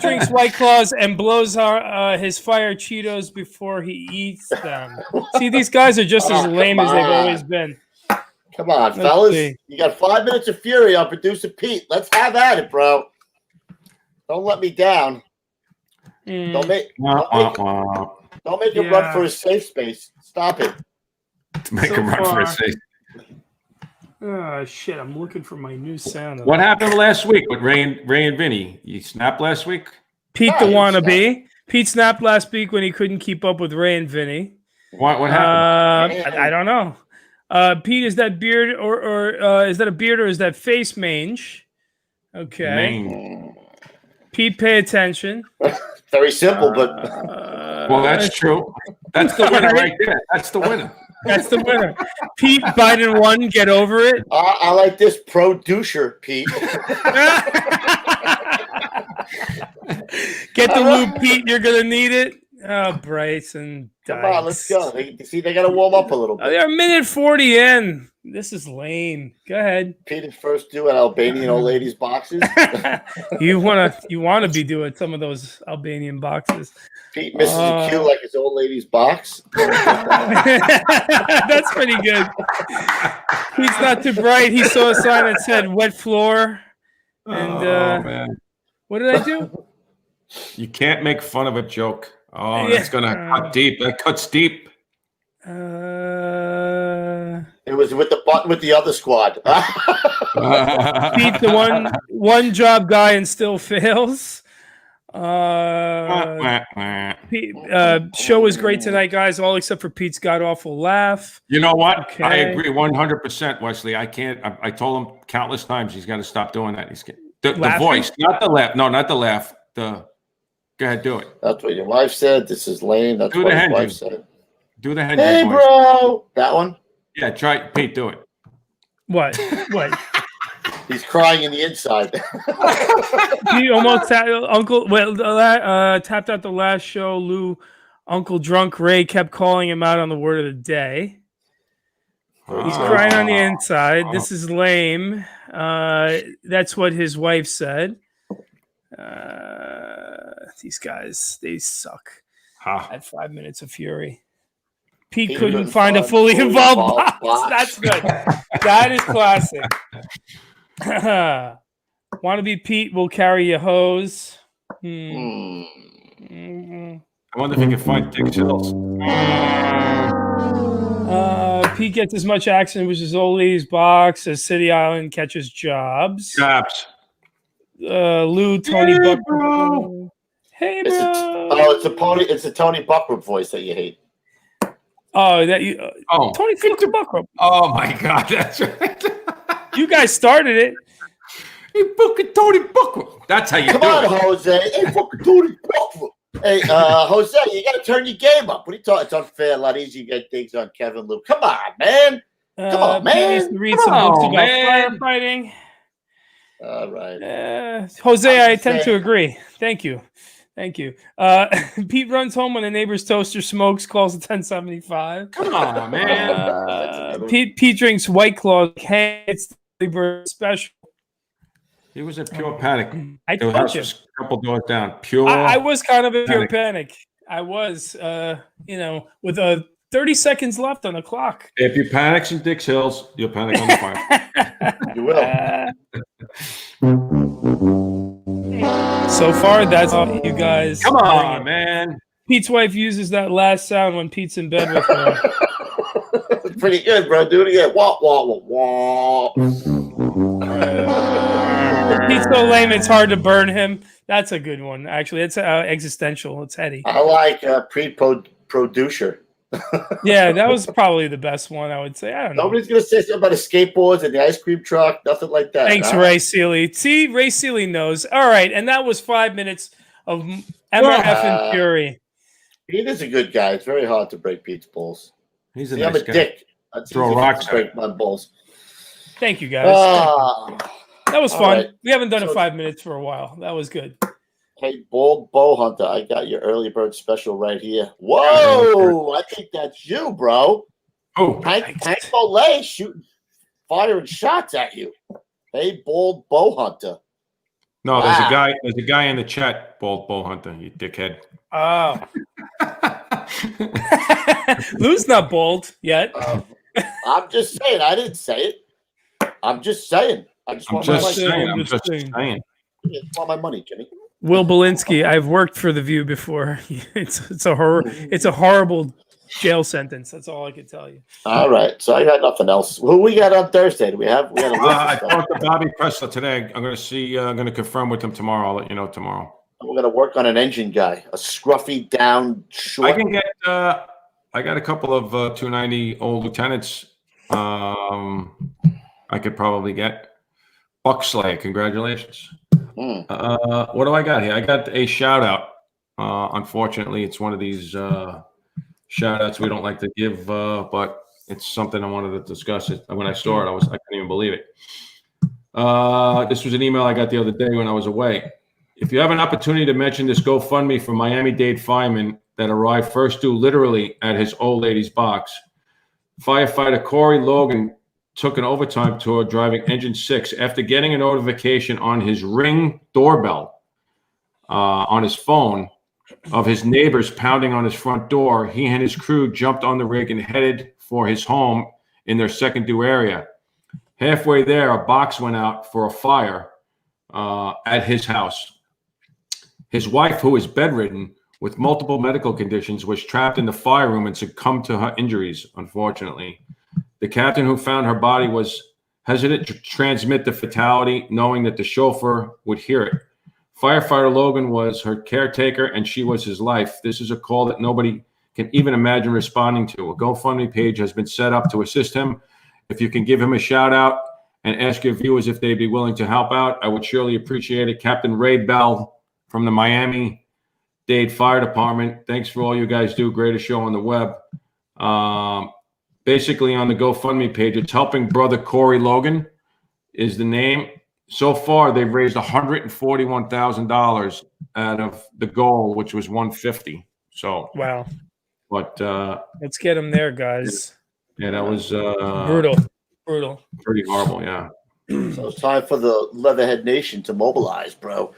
Speaker 3: Drinks White Claws and blows his fire Cheetos before he eats them. See, these guys are just as lame as they've always been.
Speaker 1: Come on,
Speaker 3: Let's
Speaker 1: fellas.
Speaker 3: see.
Speaker 1: You got 5 minutes of fury on producer Pete. Let's have at it, bro. Don't let me down. Don't make him run for his safe space. Stop it.
Speaker 2: To make him run for his safe.
Speaker 3: Oh shit! I'm looking for my new sound.
Speaker 2: What happened last week with Ray and Vinny? You snapped last week?
Speaker 3: Pete the wannabe. Pete snapped last week when he couldn't keep up with Ray and Vinny.
Speaker 2: What happened?
Speaker 3: I don't know. Pete, is that beard or is that a beard or is that face mange? Okay.
Speaker 2: Mange.
Speaker 3: Pete, pay attention.
Speaker 1: Very simple, but
Speaker 2: well, that's true. That's the winner right there. That's the winner.
Speaker 3: That's the winner. Pete, Biden won. Get over it.
Speaker 1: I like this producer, Pete.
Speaker 3: Get the lube, Pete. You're gonna need it. Oh, Bryson.
Speaker 1: Come on, let's go. They got to warm up a little bit.
Speaker 3: They're a minute 40 in. This is lame. Go ahead.
Speaker 1: Pete's first do at Albanian old ladies boxes.
Speaker 3: You wanna be doing some of those Albanian boxes.
Speaker 1: Pete misses a cue like his old lady's box.
Speaker 3: That's pretty good. He's not too bright. He saw a sign that said wet floor. And
Speaker 2: man.
Speaker 3: What did I do?
Speaker 2: You can't make fun of a joke. Oh, that's gonna cut deep. That cuts deep.
Speaker 1: It was with the other squad.
Speaker 3: Pete, the one job guy and still fails. Pete, show was great tonight, guys. All except for Pete's god awful laugh.
Speaker 2: You know what?
Speaker 3: Okay.
Speaker 2: I agree 100%, Wesley. I can't. I told him countless times he's got to stop doing that. He's the voice, not the laugh. No, not the laugh. Go ahead, do it.
Speaker 1: That's what your wife said. This is lame. That's what your wife said.
Speaker 2: Do the Henry
Speaker 1: Hey,
Speaker 2: voice.
Speaker 1: bro. That one?
Speaker 2: Yeah, try Pete. Do it.
Speaker 3: What?
Speaker 1: He's crying in the inside.
Speaker 3: He almost tapped out the last show. Lou, Uncle Drunk Ray kept calling him out on the word of the day. He's crying on the inside. This is lame. That's what his wife said. These guys, they suck. At 5 minutes of fury. Pete couldn't find a fully involved box. That's good. That is classic. Wannabe Pete will carry your hose.
Speaker 2: I wonder if he can find Dick Hills.
Speaker 3: Pete gets as much action with his old lady's box as City Island catches jobs. Lou, Tony Buckner. Hey, bro.
Speaker 1: It's a Tony Buckner voice that you hate.
Speaker 3: Oh, Tony Fucking Buckner.
Speaker 2: Oh my God, that's right.
Speaker 3: You guys started it.
Speaker 2: Hey, fucking Tony Buckner. That's how you
Speaker 1: Come
Speaker 2: do
Speaker 1: on,
Speaker 2: it.
Speaker 1: Jose. Hey, fucking Tony Buckner. Hey, Jose, you got to turn your game up. What are you talking? It's unfair. A lot easier to get things on Kevin Lou. Come on, man. Come on, man.
Speaker 3: Pete needs to read some books about firefighting.
Speaker 1: All right.
Speaker 3: Jose, I tend to agree. Thank you. Pete runs home when the neighbor's toaster smokes, calls it 1075.
Speaker 2: Come on, man.
Speaker 3: Pete drinks White Claw. Hey, it's the special.
Speaker 2: He was in pure panic.
Speaker 3: I told you.
Speaker 2: A couple doors down. Pure.
Speaker 3: I was kind of in pure panic. I was, with 30 seconds left on the clock.
Speaker 2: If you panic in Dix Hills, you'll panic on the fire.
Speaker 1: You will.
Speaker 3: So far, that's all you guys.
Speaker 2: Come on, man.
Speaker 3: Pete's wife uses that last sound when Pete's in bed with her.
Speaker 1: pretty good, bro. Do it again. Wah, wah, wah, wah.
Speaker 3: He's so lame, it's hard to burn him. That's a good one. Actually, it's existential. It's heady.
Speaker 1: I like pre-producer.
Speaker 3: Yeah, that was probably the best one, I would say. I don't know.
Speaker 1: Nobody's going to say something about the skateboards and the ice cream truck. Nothing like that.
Speaker 3: Thanks,
Speaker 1: huh?
Speaker 3: Ray Seeley. See, Ray Seeley knows. All right, and that was 5 minutes of Emma F. and Fury.
Speaker 1: Pete is a good guy. It's very hard to break Pete's balls.
Speaker 2: He's a
Speaker 1: See,
Speaker 2: nice
Speaker 1: I'm a
Speaker 2: guy.
Speaker 1: dick. That's
Speaker 2: Throw
Speaker 1: easy
Speaker 2: rocks
Speaker 1: to break my balls.
Speaker 3: Thank you, guys. That was
Speaker 1: all
Speaker 3: fun.
Speaker 1: right.
Speaker 3: We haven't done
Speaker 1: So-
Speaker 3: it 5 minutes for a while. That was good.
Speaker 1: Hey, Bold Bow Hunter, I got your early bird special right here. Whoa, I think that's you, bro.
Speaker 2: Oh,
Speaker 1: Hank Bolay firing shots at you. Hey, Bold Bow Hunter.
Speaker 2: no, there's
Speaker 1: Wow.
Speaker 2: a guy. There's a guy in the chat, Bolt Bow Hunter. You dickhead.
Speaker 3: Oh. Lou's not bold yet.
Speaker 1: I'm just saying. I didn't say it. I'm just saying. I just
Speaker 2: I'm
Speaker 1: want my
Speaker 2: just
Speaker 1: money.
Speaker 2: saying.
Speaker 3: I'm
Speaker 2: I'm
Speaker 3: just
Speaker 2: just
Speaker 3: saying.
Speaker 2: saying.
Speaker 1: I want my money, Jimmy.
Speaker 3: Will Belinsky, I've worked for The View before. It's a horrible jail sentence. That's all I can tell you.
Speaker 1: All right. So I got nothing else. Who we got on Thursday? We got a list of
Speaker 2: I
Speaker 1: stuff.
Speaker 2: talked to Bobby Pressler today. I'm going to see. I'm going to confirm with him tomorrow. I'll let you know tomorrow.
Speaker 1: We're gonna work on an engine guy, a scruffy down short.
Speaker 2: I can get. I got a couple of 290 old lieutenants. I could probably get. Bucksley, congratulations. What do I got here? I got a shout out. Unfortunately, it's one of these shout outs we don't like to give, but it's something I wanted to discuss. It when I saw it, I couldn't even believe it. This was an email I got the other day when I was away. If you have an opportunity to mention this GoFundMe for Miami-Dade fireman that arrived first due literally at his old lady's box, firefighter Corey Logan took an overtime tour driving engine 6 after getting a notification on his Ring doorbell on his phone of his neighbors pounding on his front door. He and his crew jumped on the rig and headed for his home in their second due area. Halfway there, a box went out for a fire at his house. His wife, who is bedridden with multiple medical conditions, was trapped in the fire room and succumbed to her injuries, unfortunately. The captain who found her body was hesitant to transmit the fatality, knowing that the chauffeur would hear it. Firefighter Logan was her caretaker, and she was his life. This is a call that nobody can even imagine responding to. A GoFundMe page has been set up to assist him. If you can give him a shout out and ask your viewers if they'd be willing to help out, I would surely appreciate it. Captain Ray Bell from the Miami-Dade Fire Department. Thanks for all you guys do. Greatest show on the web. Basically, on the GoFundMe page, it's Helping Brother Corey Logan is the name. So far, they've raised $141,000 out of the goal, which was $150,000. So,
Speaker 3: Wow.
Speaker 2: but
Speaker 3: Let's get him there, guys.
Speaker 2: yeah, that was
Speaker 3: Brutal.
Speaker 2: pretty horrible. Yeah.
Speaker 1: So it's time for the Leatherhead Nation to mobilize, bro.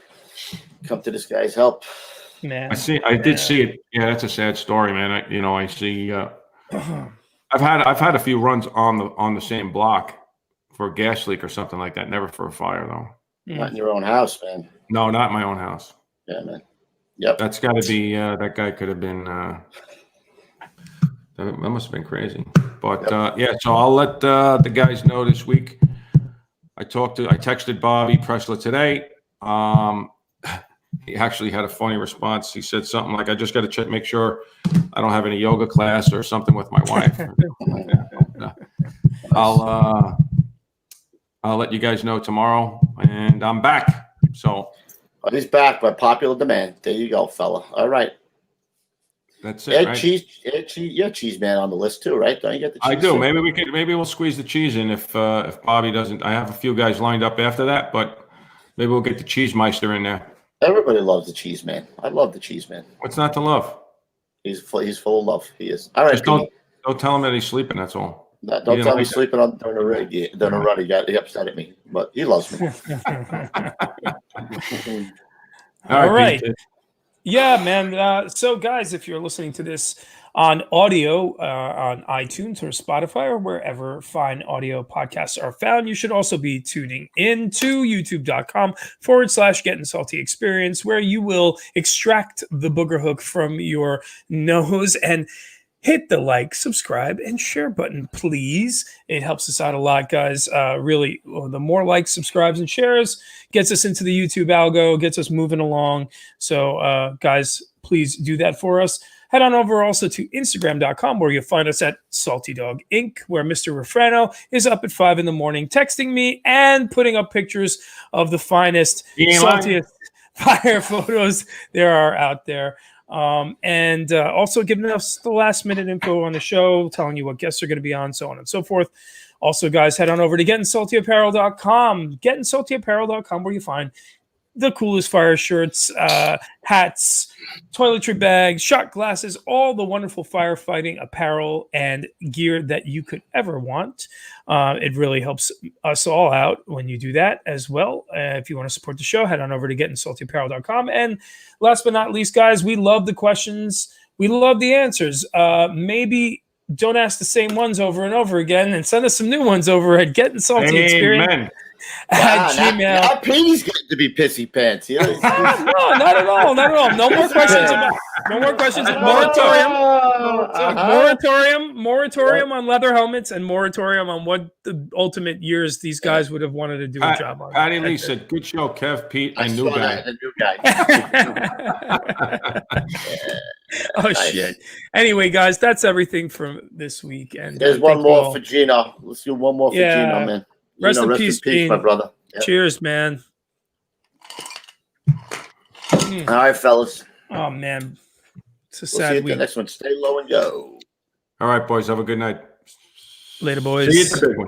Speaker 1: Come to this guy's help.
Speaker 3: Man.
Speaker 2: I did see it. Yeah, that's a sad story, man. I see. I've had a few runs on the same block for a gas leak or something like that. Never for a fire though.
Speaker 1: Not in your own house, man.
Speaker 2: No, not my own house.
Speaker 1: Yeah, man. Yep.
Speaker 2: That's got to be that guy could have been. That must have been crazy. But yeah, so I'll let the guys know this week. I texted Bobby Pressler today. He actually had a funny response. He said something like, "I just got to make sure I don't have any yoga class or something with my wife." I'll let you guys know tomorrow, and I'm back. So
Speaker 1: He's back by popular demand. There you go, fella. All right.
Speaker 2: that's it. Right?
Speaker 1: You're cheese man on the list too, right? Don't you get the cheese?
Speaker 2: I do.
Speaker 1: too?
Speaker 2: Maybe we'll squeeze the cheese in if Bobby doesn't. I have a few guys lined up after that, but maybe we'll get the cheese meister in there.
Speaker 1: Everybody loves the cheese man. I love the cheese man.
Speaker 2: What's not to love?
Speaker 1: He's full of love. He is. All right.
Speaker 2: Just don't tell him that he's sleeping. That's all.
Speaker 1: Don't
Speaker 2: didn't
Speaker 1: tell me
Speaker 2: like
Speaker 1: he's sleeping on during a run. He upset at me, but he loves me.
Speaker 3: All right.
Speaker 2: Pete.
Speaker 3: Yeah, man. So, guys, if you're listening to this on audio on iTunes or Spotify or wherever fine audio podcasts are found, you should also be tuning in to youtube.com/gettinsaltyexperience, where you will extract the booger hook from your nose and hit the like, subscribe, and share button, please. It helps us out a lot, guys. Really, the more likes, subscribes, and shares gets us into the YouTube algo, gets us moving along. So, guys, please do that for us. Head on over also to Instagram.com, where you'll find us at Salty Dog Inc., where Mr. Refrano is up at 5 in the morning texting me and putting up pictures of the finest, saltiest fire photos there are out there. And also giving us the last minute info on the show, telling you what guests are going to be on, so on and so forth. Also, guys, head on over to gettinsaltyapparel.com, gettinsaltyapparel.com, where you find the coolest fire shirts, hats, toiletry bags, shot glasses, all the wonderful firefighting apparel and gear that you could ever want. It really helps us all out when you do that as well. If you want to support the show, head on over to gettinsaltyapparel.com. And last but not least, guys, we love the questions. We love the answers. Maybe don't ask the same ones over and over again, and send us some new ones over at gettinsaltyexperience.
Speaker 1: Wow,
Speaker 3: Gmail.
Speaker 1: now Petey's getting to be pissy pants. You know?
Speaker 3: No, not at all. Not at all. No more questions. No more questions. Moratorium on leather helmets, and moratorium on what the ultimate years these guys would have wanted to do a job on.
Speaker 2: Patty Lee said, "Good show, Kev, Pete,
Speaker 1: I
Speaker 2: and new
Speaker 1: saw
Speaker 2: guy."
Speaker 1: that, the new guy.
Speaker 3: Oh shit. Anyway, guys, that's everything from this week. And
Speaker 1: There's one more for Gino. Let's do one more for Gino, man.
Speaker 3: Rest in peace, Gene.
Speaker 1: my brother. Yep.
Speaker 3: Cheers, man.
Speaker 1: All right, fellas.
Speaker 3: Oh man, it's a
Speaker 1: We'll
Speaker 3: sad
Speaker 1: see you at
Speaker 3: week.
Speaker 1: the next one. Stay low and go.
Speaker 2: All right, boys. Have a good night.
Speaker 3: Later, boys.
Speaker 2: See you at the big one.